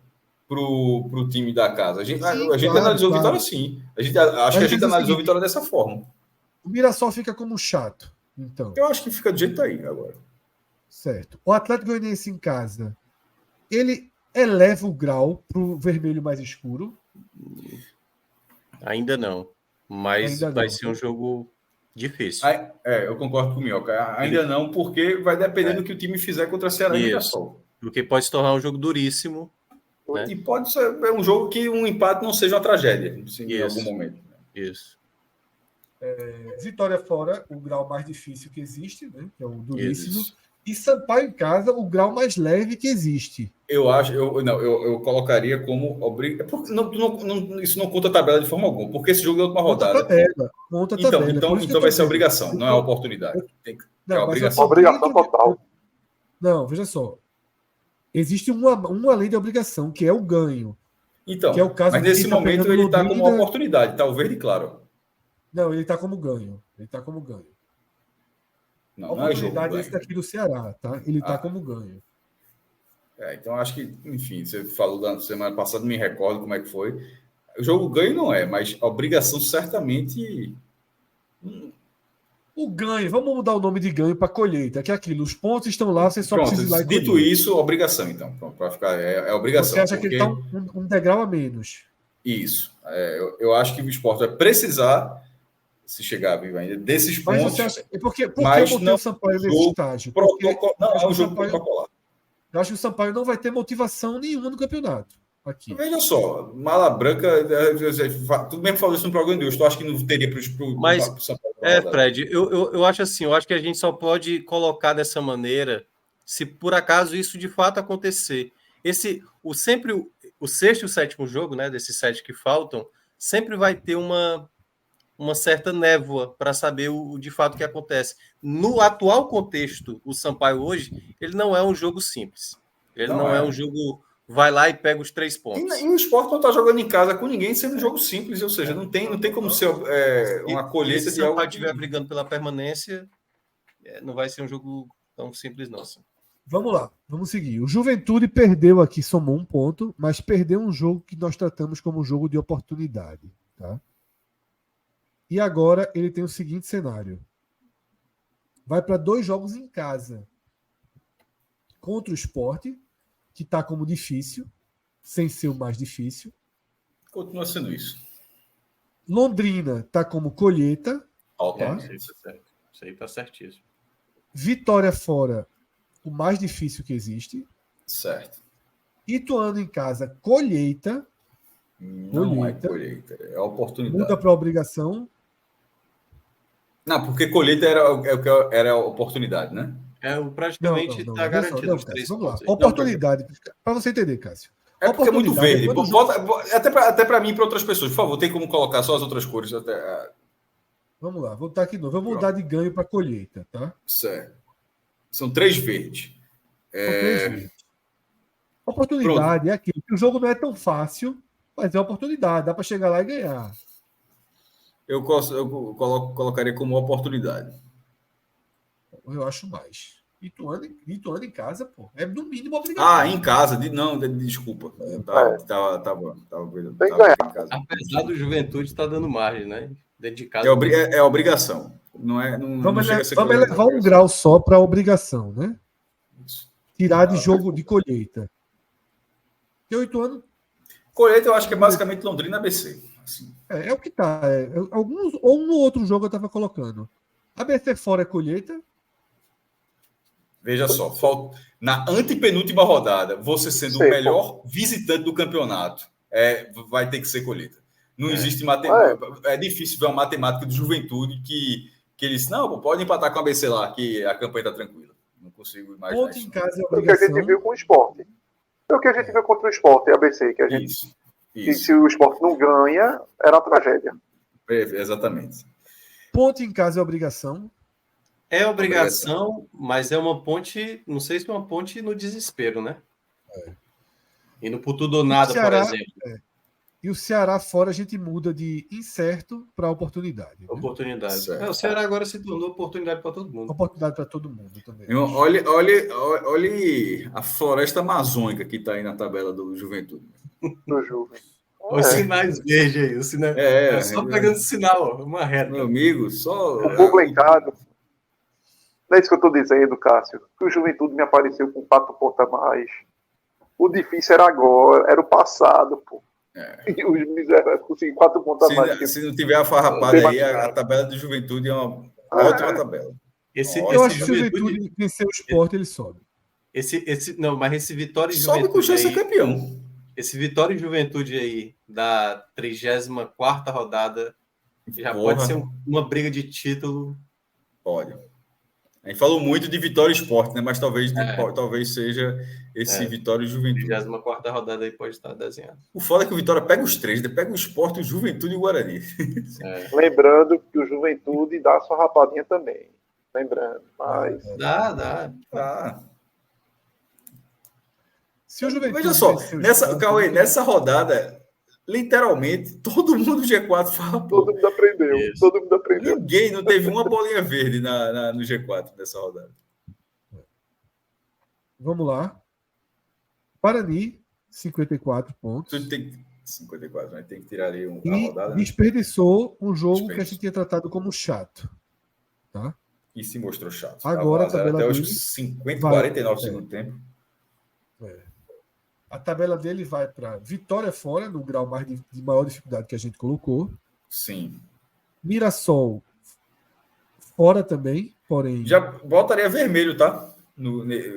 pro time da casa. A gente analisou a vitória assim. Acho que a gente analisou a vitória dessa forma.
O Mirassol fica como chato, então.
Eu acho que fica do jeito aí agora.
Certo. O Atlético Goianiense em casa, ele eleva o grau pro vermelho mais escuro?
Ainda não. Mas vai ser um jogo difícil.
Eu concordo com o Minhoca. Ainda não, porque vai depender do que o time fizer contra a Ceará e Mirassol.
Porque pode se tornar um jogo duríssimo. Né?
E pode ser um jogo que um empate não seja uma tragédia em algum momento.
Isso.
Vitória fora, o grau mais difícil que existe, né? Que é o duríssimo. Isso. E Sampaio em casa, o grau mais leve que existe.
Eu acho, eu colocaria como isso não conta a tabela de forma alguma, porque esse jogo é outra rodada.
Conta tabela.
Então vai ser obrigação, não é oportunidade.
É
obrigação total.
Não, veja só. Existe uma lei de obrigação, que é o ganho.
Então,
que é o caso
mas nesse momento ele está como uma oportunidade, está o verde claro.
Não, ele está como ganho. Não, a oportunidade é esse daqui do Ceará, tá? Ele está como ganho.
Então acho que, enfim, você falou da semana passada, não me recordo como é que foi. O jogo ganho não é, mas a obrigação certamente
O ganho, vamos mudar o nome de ganho para colheita, que é aquilo. Os pontos estão lá, você só precisa ir lá e colher.
Dito isso, obrigação, então. Para ficar, é obrigação.
Você acha que ele está um degrau a menos?
Isso. Eu acho que o Sport vai precisar, se chegar vivo ainda, desses pontos.
Mas você acha. Por que eu botei o Sampaio nesse estágio?
Não, é um jogo protocolar.
Eu acho que o Sampaio não vai ter motivação nenhuma no campeonato. Aqui.
Veja só, Mala Branca, tudo bem que falou isso no programa de hoje, tu acha que não teria para o
Sampaio? Fred, eu acho assim, eu acho que a gente só pode colocar dessa maneira se por acaso isso de fato acontecer. O sexto e o sétimo jogo, né, desses 7 que faltam, sempre vai ter uma certa névoa para saber o de fato que acontece. No atual contexto, o Sampaio hoje, ele não é um jogo simples. Ele não é um jogo... Vai lá e pega os 3 pontos.
E o Sport não está jogando em casa com ninguém, sendo um jogo simples, ou seja, não tem como ser uma colheita de algo.
Se o estiver brigando pela permanência, não vai ser um jogo tão simples, não.
Vamos lá, vamos seguir. O Juventude perdeu aqui, somou 1 ponto, mas perdeu um jogo que nós tratamos como um jogo de oportunidade. Tá? E agora ele tem o seguinte cenário. Vai para 2 jogos em casa. Contra o Sport, que está como difícil, sem ser o mais difícil.
Continua sendo isso.
Londrina está como colheita.
Tá?
Isso aí está certíssimo.
Vitória fora, o mais difícil que existe.
Certo.
Ituano em casa, colheita.
Não é colheita, é oportunidade.
Muda para obrigação.
Não, porque colheita era a oportunidade, né?
Praticamente está garantido os 3
Vamos
pontos.
Lá. Oportunidade, para você entender, Cássio.
Porque é muito verde. Até para mim e para outras pessoas. Por favor, tem como colocar só as outras cores?
Vamos lá, vou botar aqui de novo. Vou mudar de ganho para colheita, tá?
Certo. São 3 verdes.
São 3 verdes. Oportunidade. Pronto. É aquilo. O jogo não é tão fácil, mas é oportunidade. Dá para chegar lá e ganhar.
Eu colocaria como oportunidade.
Eu acho mais. Ituano em casa, pô. É no mínimo obrigatório.
Em casa. Desculpa. Tava
Apesar do Juventude estar dando margem, né? Dentro de casa.
É obrigação. Vamos
elevar 1 grau só para obrigação, né? Isso. Tirar de jogo de colheita. Porque o Ituano...
Colheita eu acho que é basicamente Londrina ABC. Assim.
É o que tá. Alguns, ou um outro jogo eu estava colocando. ABC fora é colheita.
Veja só, na antepenúltima rodada, você sendo o melhor visitante do campeonato, vai ter que ser colheita. Não existe matemática. É difícil ver uma matemática de Juventude que eles não pode empatar com a ABC lá, que a campanha está tranquila. Não consigo imaginar.
Ponto em casa é
o que a gente viu com o Sport. É o que a gente viu contra o Sport e a ABC, que a gente. Isso. E se o Sport não ganha, era uma tragédia.
Exatamente.
Ponto em casa é obrigação.
É obrigação, mas é uma ponte, não sei se é uma ponte no desespero, né? Indo por tudo ou nada, Ceará, por exemplo.
E o Ceará fora a gente muda de incerto para oportunidade. Né?
Oportunidade. O Ceará agora se tornou oportunidade para todo mundo.
Oportunidade para todo mundo também.
Olha a floresta amazônica que está aí na tabela do Juventude.
Do Juve.
Os sinais verdes aí. O sinal... só pegando sinal, uma reta.
Meu amigo, só...
Publicado. Não é isso que eu estou dizendo, Cássio. Que o Juventude me apareceu com 4 pontos a mais. O difícil era agora, era o passado, pô. E os miseráveis conseguiram 4 pontos a mais.
Se não tiver a farrapada aí, a tabela do Juventude é uma ótima tabela.
Eu acho que se o Juventude vencer o Sport, ele sobe.
Mas esse Vitória e
Juventude. Sobe com chance de ser campeão.
Esse Vitória e Juventude aí, da 34ª rodada, já pode ser uma briga de título.
Pode. A gente falou muito de Vitória e Sport, né? Mas talvez seja esse Vitória e Juventude.
34ª rodada aí pode estar desenhado.
O foda é que o Vitória pega os 3, pega o Sport, o Juventude e o Guarani.
Lembrando que o Juventude dá sua rapadinha também. Lembrando. Mas...
Dá.
Se o Juventude...
Veja só, nessa rodada, literalmente, todo mundo do G4 fala...
Todo mundo aprendeu. Isso. Todo mundo aprendeu.
Ninguém não teve uma bolinha verde no G4 nessa rodada.
Vamos lá. Guarani, 54 pontos.
54, mas tem que tirar ali a rodada.
Desperdiçou um jogo que a gente tinha tratado como chato. tá?
E se mostrou chato.
Agora a tabela
até
dele
os 49 segundo tempo.
A tabela dele vai para Vitória fora, no grau mais de maior dificuldade que a gente colocou.
Sim.
Mirassol fora também, porém...
Já botaria vermelho, tá?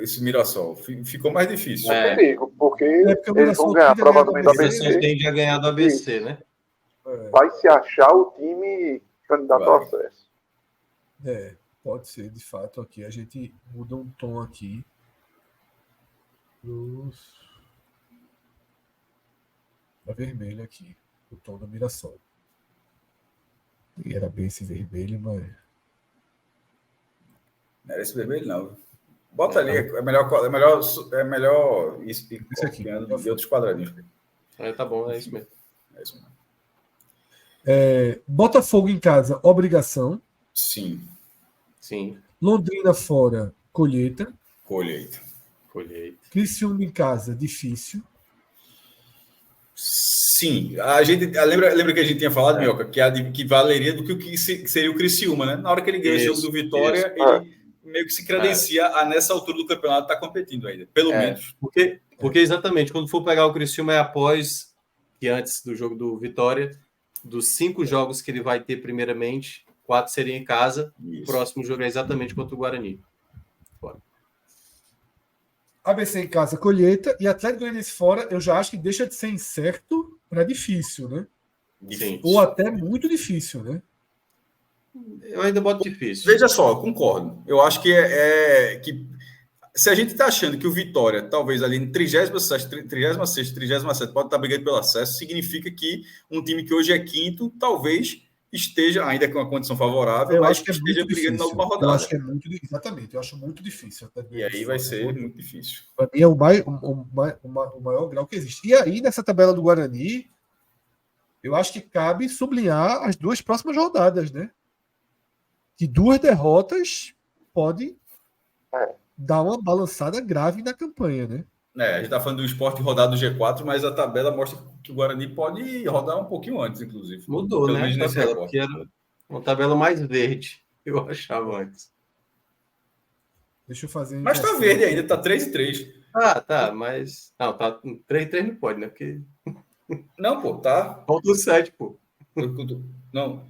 Esse Mirassol. Ficou mais difícil.
Perigo, porque
o
eles vão ganhar provavelmente do ABC.
Mirassol tende a ganhar do ABC, né?
Vai se achar o time candidato ao acesso.
Pode ser, de fato, aqui. A gente muda um tom aqui. Para vermelho aqui. O tom do Mirassol. E era bem esse vermelho, mas...
Não era esse vermelho, não. Bota ali, é melhor isso
esse aqui,
de outros quadradinhos.
Tá bom, é isso mesmo.
É isso mesmo.
Botafogo em casa, obrigação.
Sim.
Londrina fora, colheita.
Colheita.
Criciúma em casa, difícil.
Sim. A gente lembra que a gente tinha falado, Mioca, que valeria do que seria o Criciúma, né? Na hora que ele ganhou esse jogo do Vitória, ele meio que se credencia a, nessa altura do campeonato, estar competindo ainda. Pelo menos.
Porque exatamente, quando for pegar o Criciúma é após, que antes do jogo do Vitória, dos 5 jogos que ele vai ter primeiramente, 4 seriam em casa. Isso. O próximo jogo é exatamente contra o Guarani. Fora.
ABC em casa, colheita. E Atlético Goianiense fora, eu já acho que deixa de ser incerto para difícil, né?
Difícil.
Ou até muito difícil, né?
Eu ainda boto difícil.
Veja só, eu concordo. Eu acho que que se a gente está achando que o Vitória, talvez ali em 36ª, 37ª, pode estar brigando pelo acesso, significa que um time que hoje é quinto, talvez esteja, ainda com uma condição favorável, mas que esteja brigando na última rodada.
Eu acho que é muito difícil. Exatamente, eu acho muito difícil.
E aí vai ser muito difícil.
Para mim é o maior grau que existe. E aí, nessa tabela do Guarani, eu acho que cabe sublinhar as 2 próximas rodadas, né? Que 2 derrotas pode dar uma balançada grave na campanha, né?
A gente está falando do Sport rodar do G4, mas a tabela mostra que o Guarani pode rodar um pouquinho antes, inclusive.
Mudou, né? A tabela, porque era uma tabela mais verde, eu achava antes.
Deixa eu fazer...
Mas tá verde ainda, tá 3-3.
Tá, mas... Não, tá 3-3 não pode, né? Porque...
Não, pô, tá...
Falta o 7, pô.
Não...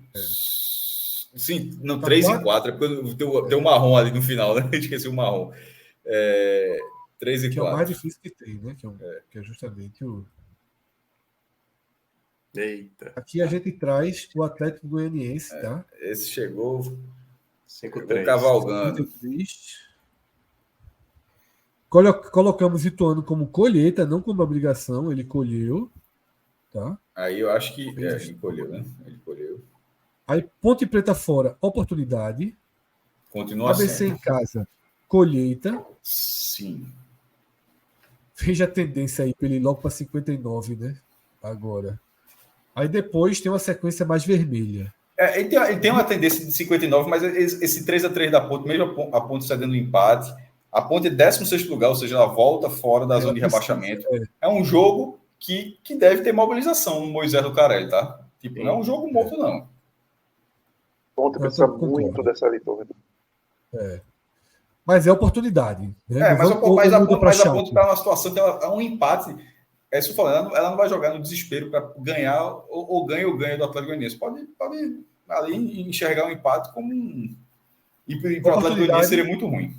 Sim, não, 3-4, é porque deu marrom ali no final, né? Esqueci o marrom. 3-4.
Que é o mais difícil que tem, né? Que é justamente o...
Eita.
Aqui a gente traz o Atlético Goianiense, tá?
Esse chegou
5-3.
Cavalgando.
53. Colocamos Ituano como colheita, não como obrigação. Ele colheu, tá?
Aí eu acho que ele colheu, né? Ele colheu.
Aí Ponte Preta fora, oportunidade.
Continua
ABC
sendo.
em casa, colheita.
Sim.
Veja a tendência aí para ele ir logo para 59, né? Agora. Aí depois tem uma sequência mais vermelha.
Ele tem uma tendência de 59, mas esse 3-3 da Ponte, mesmo a Ponte cedendo um empate, a Ponte é 16º lugar, ou seja, ela volta fora da zona de rebaixamento. É um jogo que deve ter mobilização no Moisés do Carelli, tá? Tipo, não é um jogo morto, não.
Ponte precisa muito dessa vitória.
Mas é oportunidade. Né?
Mas a Ponte está numa situação que ela é um empate. É isso que eu falando, ela não vai jogar no desespero para ganhar ou ganha do Atlético Goianiense. Pode ali enxergar um empate como E para o Atlético Goianiense seria muito ruim.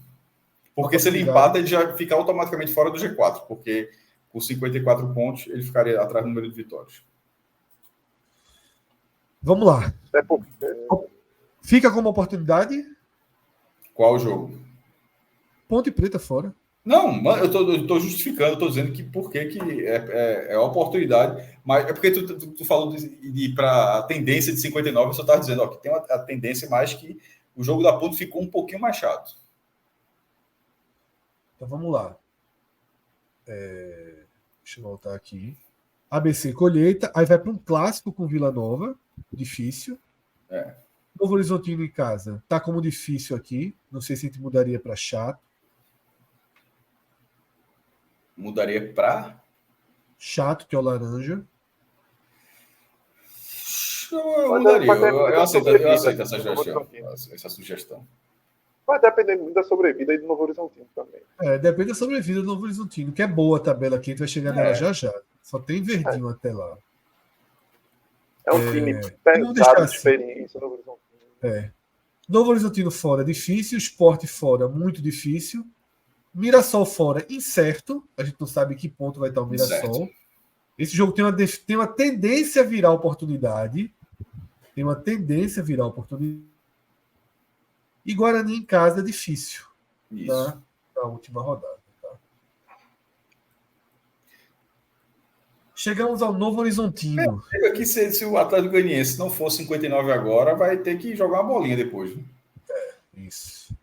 Porque se ele empata, ele já fica automaticamente fora do G4. Porque com 54 pontos, ele ficaria atrás do número de vitórias.
Vamos lá. Fica como oportunidade?
Qual jogo?
Ponte Preta fora.
Não, eu tô justificando, eu tô dizendo que porque que é oportunidade, mas é porque tu falou de ir para a tendência de 59, eu só estava dizendo que tem a tendência mais que o jogo da Ponte ficou um pouquinho mais chato.
Então vamos lá. Deixa eu voltar aqui. ABC colheita, aí vai para um clássico com Vila Nova, difícil. Novo Horizontino em casa, tá como difícil aqui, não sei se a gente mudaria para chato.
Mudaria para
chato, que é o laranja.
Acho que eu mudaria. Eu aceito essa sugestão.
Vai depender muito da sobrevida aí do Novo Horizontino também.
Depende da sobrevida do Novo Horizontino, que é boa a tabela aqui, a gente vai chegar nela já já. Só tem verdinho até lá.
É um time pesado de experiência, Novo Horizontino.
Novo Horizontino fora, difícil. Sport fora, muito difícil. Mirassol fora, incerto. A gente não sabe em que ponto vai estar o Mirassol. Incerto. Esse jogo tem uma tendência a virar oportunidade. E Guarani em casa é difícil. Na última rodada. Tá? Chegamos ao Novo Horizontino.
Aqui, se o Atlético Goianiense não for 59 agora, vai ter que jogar uma bolinha depois. Né?
Isso.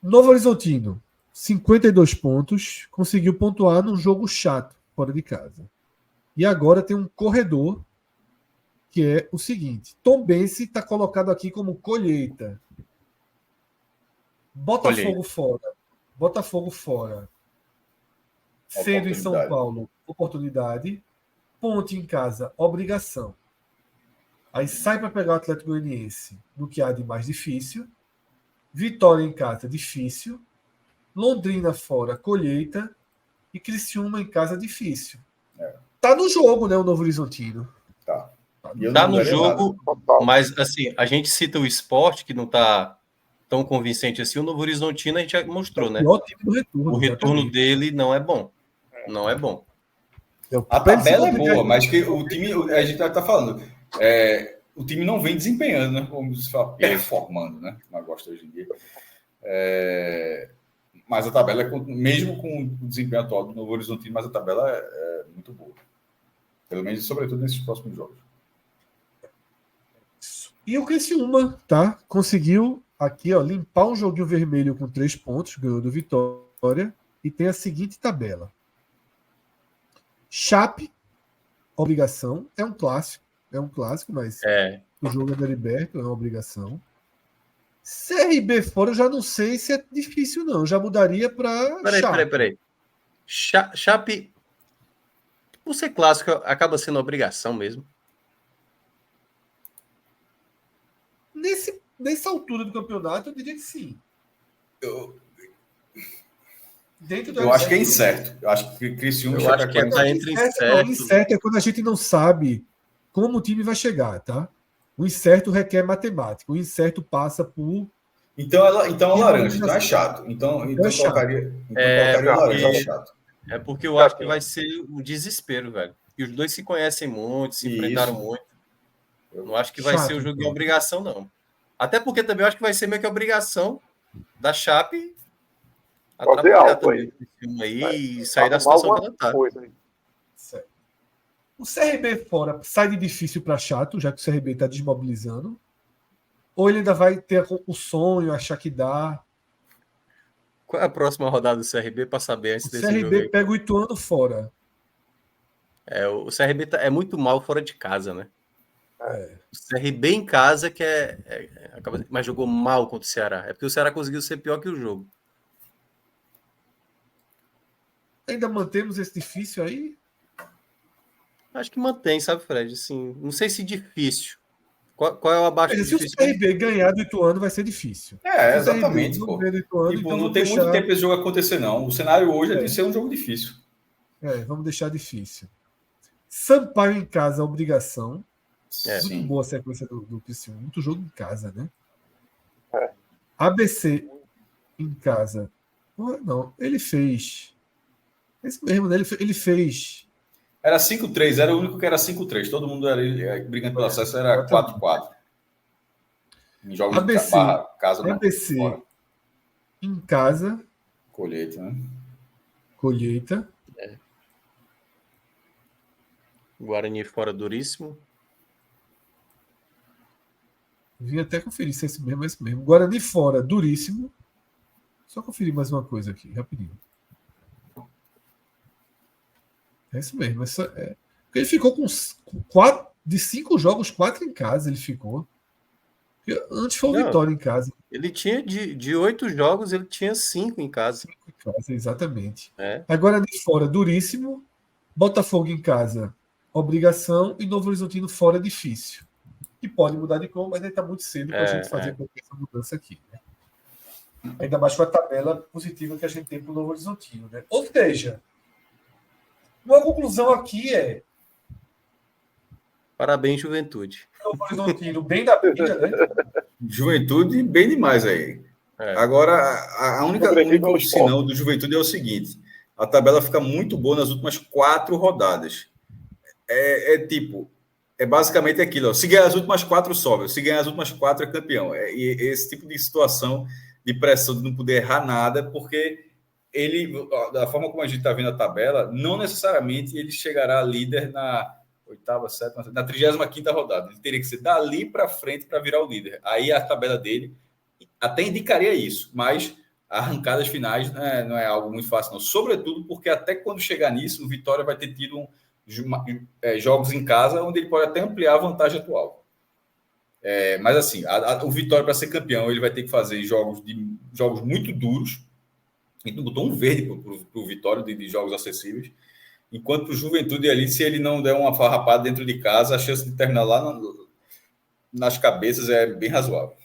Novo Horizontino, 52 pontos. Conseguiu pontuar num jogo chato, fora de casa. E agora tem um corredor, que é o seguinte. Tombense está colocado aqui como colheita. Botafogo fora. Sendo em São Paulo, oportunidade. Ponte em casa, obrigação. Aí sai para pegar o Atlético Goianiense no que há de mais difícil. Vitória em casa, difícil. Londrina fora, colheita. E Criciúma em casa, difícil. Tá no jogo, né, o Novo Horizontino.
Tá no jogo, mas assim, a gente cita o Sport, que não tá tão convincente assim. O Novo Horizontino a gente já mostrou, né? O retorno dele não é bom. Não é bom.
A tabela é boa, mas que o time, a gente tá falando, o time não vem desempenhando, né? Vamos falar, performando, né? Não gosto hoje em dia. Mas a tabela, mesmo com o desempenho atual do Novo Horizontino, mas a tabela é muito boa. Pelo menos, sobretudo, nesses próximos jogos.
E o Criciúma, tá? Conseguiu aqui, ó, limpar um joguinho vermelho com 3 pontos, ganhou do Vitória, e tem a seguinte tabela. Chape, obrigação, é um clássico, mas o jogo é da Liberto, é uma obrigação. CRB fora, eu já não sei se é difícil, não. Eu já mudaria para Chape.
Peraí. Chape, por ser clássico, acaba sendo obrigação mesmo.
Nessa altura do campeonato, eu diria que sim.
Eu acho que é incerto. Eu acho que Criciúma
está entre incerto.
O incerto é quando a gente não sabe como o time vai chegar, tá? O incerto requer matemática. O incerto passa por...
Então é laranja. Então é chato. Então colocaria laranja chato.
É porque eu acho que vai ser um desespero, velho. E os dois se conhecem muito, se enfrentaram muito. Eu não acho que vai ser o jogo de obrigação, não. Até porque também eu acho que vai ser meio que obrigação da Chape
atrapalhar também
e sair da situação que ela tá.
O CRB fora sai de difícil para chato, já que o CRB está desmobilizando. Ou ele ainda vai ter o sonho, achar que dá?
Qual é a próxima rodada do CRB para saber antes desse jogo?
O CRB pega o Ituano fora.
O CRB é muito mal fora de casa, né? O CRB em casa que mas jogou mal contra o Ceará. É porque o Ceará conseguiu ser pior que o jogo.
Ainda mantemos esse difícil aí?
Acho que mantém, sabe, Fred? Assim, não sei se difícil. Qual é o abaixo
difícil? Se o CRB ganhar do Ituano, vai ser difícil.
Exatamente. Ituano, então não tem muito tempo esse jogo acontecer, não. O cenário hoje é de ser um jogo difícil.
Vamos deixar difícil. Sampaio em casa, obrigação. Muito boa a sequência do Criciúma. Muito jogo em casa, né? ABC em casa. Não, ele fez... Esse mesmo, né? Ele fez...
Era 5-3, era o único que era 5-3. Todo mundo era brigando pelo acesso, era 4-4. Em jogos
ABC,
de casa.
ABC em casa.
Colheita, né?
Colheita.
Guarani fora, duríssimo.
Vim até conferir se é esse mesmo. Guarani fora, duríssimo. Só conferir mais uma coisa aqui, rapidinho. É isso mesmo. Ele ficou com 4 de 5 jogos, 4 em casa. Ele ficou. Antes foi o Vitória em casa.
Ele tinha de 8 jogos, ele tinha 5 em casa.
5 em casa, exatamente. Agora de fora, duríssimo. Botafogo em casa, obrigação, e Novo Horizontino fora difícil. E pode mudar de cor, mas aí está muito cedo para a gente fazer qualquer mudança aqui. Né? Ainda mais com a tabela positiva que a gente tem para o Novo Horizontino. Né? Ou seja, uma conclusão aqui é...
Parabéns, Juventude.
Novo Horizontino bem da pilha, né?
Juventude bem demais aí. Agora, a única sinal do Juventude é o seguinte: a tabela fica muito boa nas últimas 4 rodadas. É basicamente aquilo, ó. Se ganhar as últimas 4, sobe. Se ganhar as últimas 4, é campeão. E esse tipo de situação de pressão de não poder errar nada, porque ele, da forma como a gente está vendo a tabela, não necessariamente ele chegará líder na 8ª, 7ª, na 35ª rodada. Ele teria que ser dali para frente para virar o líder. Aí a tabela dele até indicaria isso, mas arrancadas finais não é algo muito fácil, não. Sobretudo porque até quando chegar nisso, o Vitória vai ter tido jogos em casa onde ele pode até ampliar a vantagem atual. Mas assim, o Vitória, para ser campeão, ele vai ter que fazer jogos muito duros. A gente botou um verde para o Vitória de jogos acessíveis. Enquanto o Juventude ali, se ele não der uma farrapada dentro de casa, a chance de terminar lá nas cabeças é bem razoável.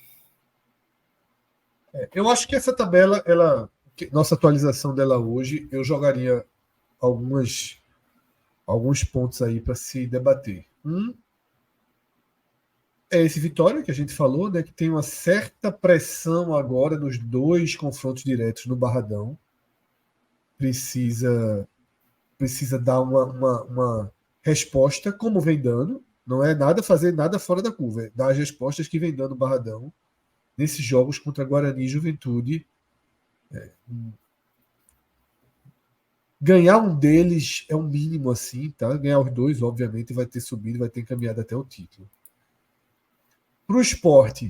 Eu acho que essa tabela, nossa atualização dela hoje, eu jogaria alguns pontos aí para se debater. É esse Vitória que a gente falou, né, que tem uma certa pressão agora nos 2 confrontos diretos no Barradão. Precisa dar uma resposta como vem dando. Não é fazer nada fora da curva, é dar as respostas que vem dando o Barradão nesses jogos contra Guarani e Juventude. Ganhar um deles é um mínimo assim, tá? Ganhar os 2, obviamente, vai ter subido, vai ter encaminhado até o título. Para o Sport,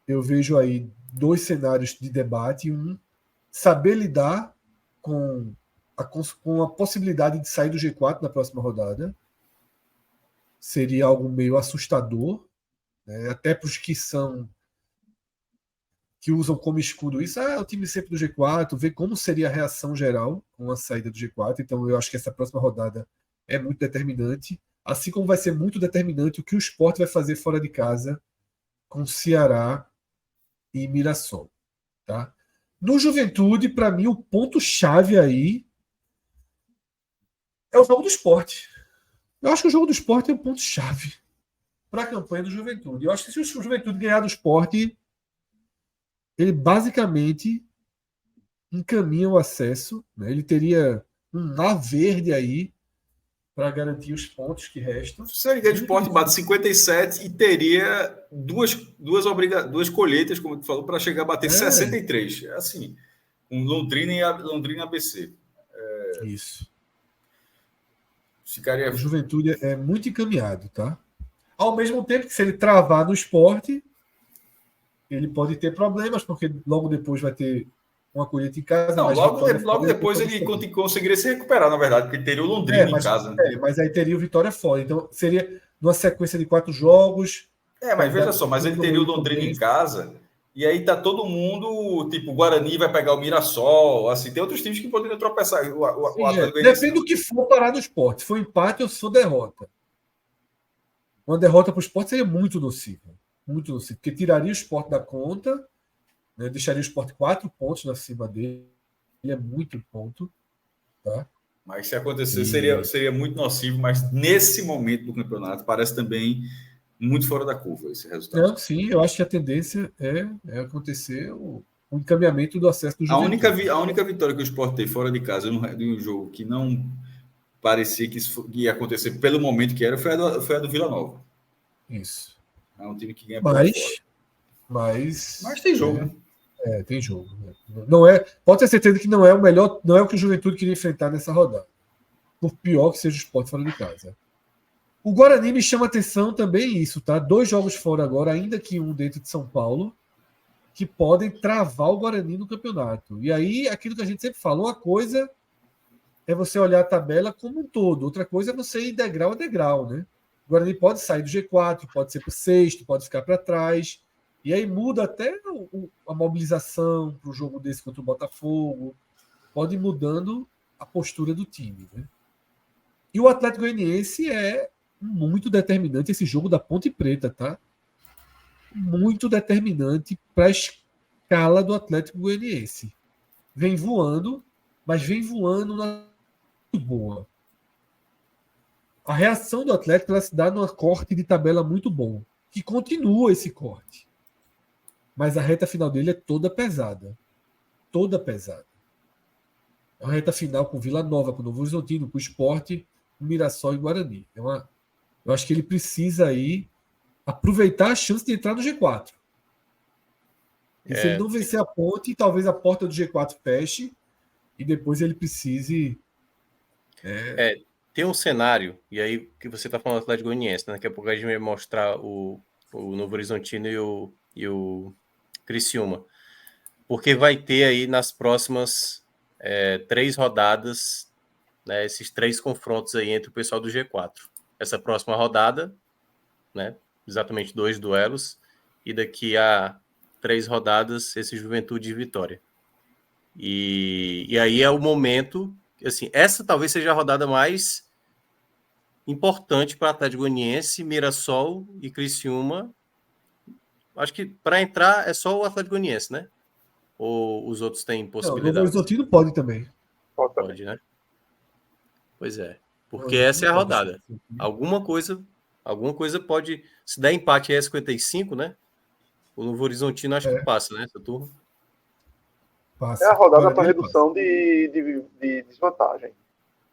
eu vejo aí 2 cenários de debate. Saber lidar com a possibilidade de sair do G4 na próxima rodada. Seria algo meio assustador, né? Até para os que usam como escudo isso, o time sempre do G4, ver como seria a reação geral com a saída do G4. Então eu acho que essa próxima rodada é muito determinante, assim como vai ser muito determinante o que o Sport vai fazer fora de casa com Ceará e Mirassol. Tá? No Juventude, para mim, o ponto-chave aí é o jogo do Sport. Eu acho que o jogo do Sport é o ponto-chave para a campanha do Juventude. Eu acho que se o Juventude ganhar do Sport, ele basicamente encaminha o acesso. Né? Ele teria um A verde aí para garantir os pontos que restam.
Se a Liga de Sport bate 57 e teria duas colheitas, como tu falou, para chegar a bater 63. É assim, com Londrina e ABC.
Isso.
Ficaria...
O Juventude é muito encaminhado, tá? Ao mesmo tempo que se ele travar no Sport, ele pode ter problemas, porque logo depois vai ter uma colheita em casa.
Não, logo depois ele conseguiria se recuperar, na verdade, porque teria o Londrina em casa.
Mas aí teria o Vitória fora. Então seria numa sequência de 4 jogos.
Mas veja só, mas ele teria o Londrina em casa, e aí tá todo mundo, tipo, o Guarani vai pegar o Mirassol, assim, tem outros times que poderiam tropeçar.
Depende do que for parar no Sport. Se for empate ou se for derrota. Uma derrota para o Sport seria muito nociva. Muito nocivo, porque tiraria o Sport da conta, né, deixaria o Sport 4 pontos acima dele. Ele é muito ponto. Tá?
Mas se acontecer, seria muito nocivo, mas nesse momento do campeonato parece também muito fora da curva esse resultado.
Não, sim, eu acho que a tendência é acontecer o encaminhamento do acesso do Juventude.
A única vitória que o Sport teve fora de casa de um jogo que não parecia que isso ia acontecer pelo momento que era, foi a do Vila Nova.
Isso.
É um time que ganha
mas
tem jogo, né?
Tem jogo. Né? Não é, pode ter certeza que não é o melhor, não é o que o Juventude queria enfrentar nessa rodada. Por pior que seja o Sport fora de casa. O Guarani me chama atenção também isso, tá? 2 jogos fora agora, ainda que um dentro de São Paulo, que podem travar o Guarani no campeonato. E aí, aquilo que a gente sempre fala, uma coisa é você olhar a tabela como um todo, outra coisa é você ir degrau a degrau, né? O Guarani pode sair do G4, pode ser para o 6º, pode ficar para trás. E aí muda até a mobilização para o jogo desse contra o Botafogo. Pode ir mudando a postura do time. Né? E o Atlético Goianiense é muito determinante esse jogo da Ponte Preta, tá? Muito determinante para a escala do Atlético Goianiense. Vem voando, mas vem voando na muito boa. A reação do Atlético ela se dá num corte de tabela muito bom, que continua esse corte. Mas a reta final dele é toda pesada. Toda pesada. É uma reta final com Vila Nova, com Novo Horizontino, com Sport, com Mirassol e Guarani. Eu acho que ele precisa aí aproveitar a chance de entrar no G4. E se ele não vencer a Ponte, talvez a porta do G4 feche e depois ele precise...
Tem um cenário, e aí que você está falando do Atlético Goianiense, né? Daqui a pouco a gente vai mostrar o Novo Horizontino e o Criciúma. Porque vai ter aí nas próximas 3 rodadas, né, esses 3 confrontos aí entre o pessoal do G4. Essa próxima rodada, né, exatamente 2 duelos, e daqui a 3 rodadas, esse Juventude e Vitória. E aí é o momento, assim, essa talvez seja a rodada mais importante para Atlético Goianiense, Mirassol e Criciúma. Acho que para entrar é só o Atlético Goianiense, né? Ou os outros têm possibilidade?
Não, o Novo Horizontino pode também.
Pode, né? Pois é. Porque essa é a rodada. Alguma coisa pode... Se der empate é 55, né? O Novo Horizontino acho que passa, né? Essa turma.
Passa. É a rodada para redução de desvantagem.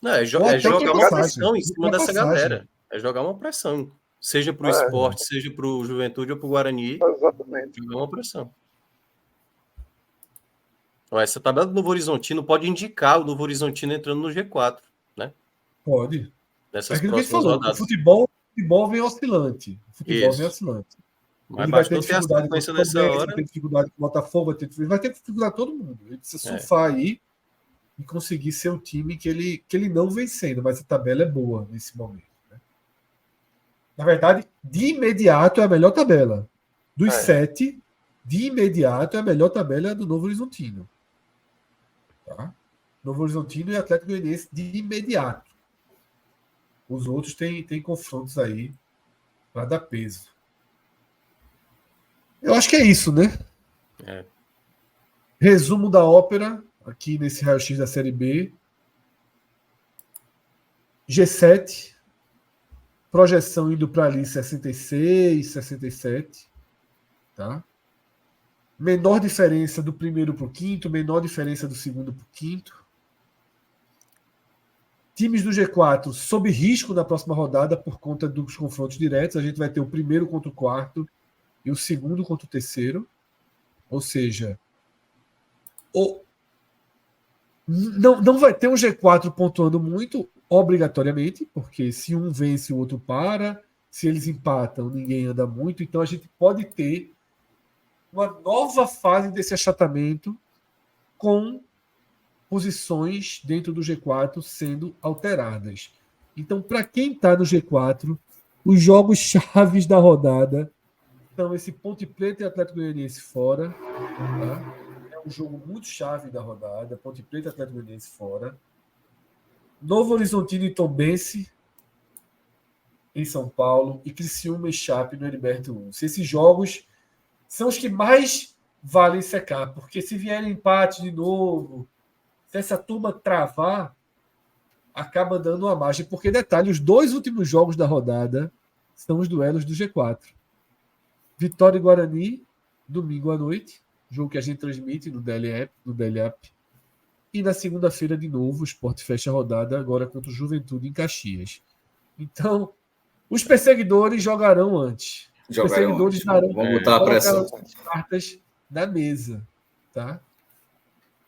Não, é jogar uma pressão em cima dessa galera. É jogar uma pressão. Seja para o Sport, seja para o Juventude ou para o Guarani.
Exatamente.
Jogar uma pressão. Essa tabela do Novo Horizontino pode indicar o Novo Horizontino entrando no G4, né?
Pode.
Nessas próximas rodadas.
O futebol vem oscilante.
Mas vai ter dificuldade com o Fluminense,
vai ter dificuldade com o Botafogo, vai ter dificuldade todo mundo. Ele precisa surfar aí e conseguir ser um time que ele não vem sendo, mas a tabela é boa nesse momento. Né? Na verdade, de imediato é a melhor tabela. Dos 7, de imediato é a melhor tabela do Novo Horizontino. Tá? Novo Horizontino e Atlético Goianiense de imediato. Os outros têm confrontos aí para dar peso. Eu acho que é isso, né? Resumo da ópera, aqui nesse raio-x da Série B. G7. Projeção indo para ali 66, 67. Tá? Menor diferença do primeiro para o quinto, menor diferença do segundo para o quinto. Times do G4 sob risco na próxima rodada por conta dos confrontos diretos. A gente vai ter o primeiro contra o quarto e o segundo contra o terceiro. Ou seja, não vai ter um G4 pontuando muito, obrigatoriamente, porque se um vence, o outro para. Se eles empatam, ninguém anda muito. Então a gente pode ter uma nova fase desse achatamento com posições dentro do G4 sendo alteradas. Então, para quem está no G4, os jogos chaves da rodada são esse Ponte Preta e Atlético Goianiense fora. Tá? É um jogo muito chave da rodada. Ponte Preta e Atlético Goianiense fora. Novo Horizontino e Tombense em São Paulo. E Criciúma e Chape no Heriberto Wilson. Esses jogos são os que mais valem secar. Porque se vier empate de novo... Se essa turma travar, acaba dando uma margem. Porque, detalhe, os 2 últimos jogos da rodada são os duelos do G4. Vitória e Guarani, domingo à noite. Jogo que a gente transmite no DLAP. E na segunda-feira, de novo, o Sport fecha a rodada agora contra o Juventude em Caxias. Então, os perseguidores jogarão antes. Os perseguidores darão
vamos botar a pressão.
As cartas na mesa. Tá?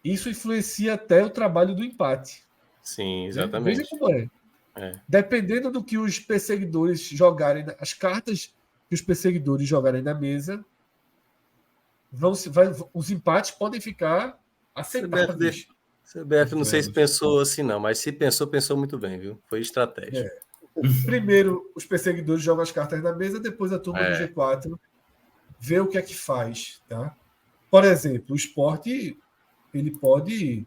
Isso influencia até o trabalho do empate.
Sim, exatamente.
Veja como é. Dependendo do que os perseguidores jogarem, as cartas que os perseguidores jogarem na mesa, os empates podem ficar aceitáveis.
CBF não sei se pensou assim, não, mas se pensou muito bem, viu? Foi estratégia.
Primeiro, os perseguidores jogam as cartas na mesa, depois a turma do G4 vê o que é que faz. Tá? Por exemplo, o Sport... ele pode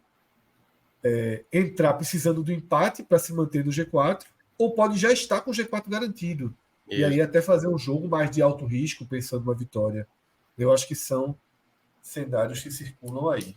entrar precisando do empate para se manter no G4 ou pode já estar com o G4 garantido. Isso. E aí até fazer um jogo mais de alto risco, pensando numa vitória. Eu acho que são cenários que circulam aí.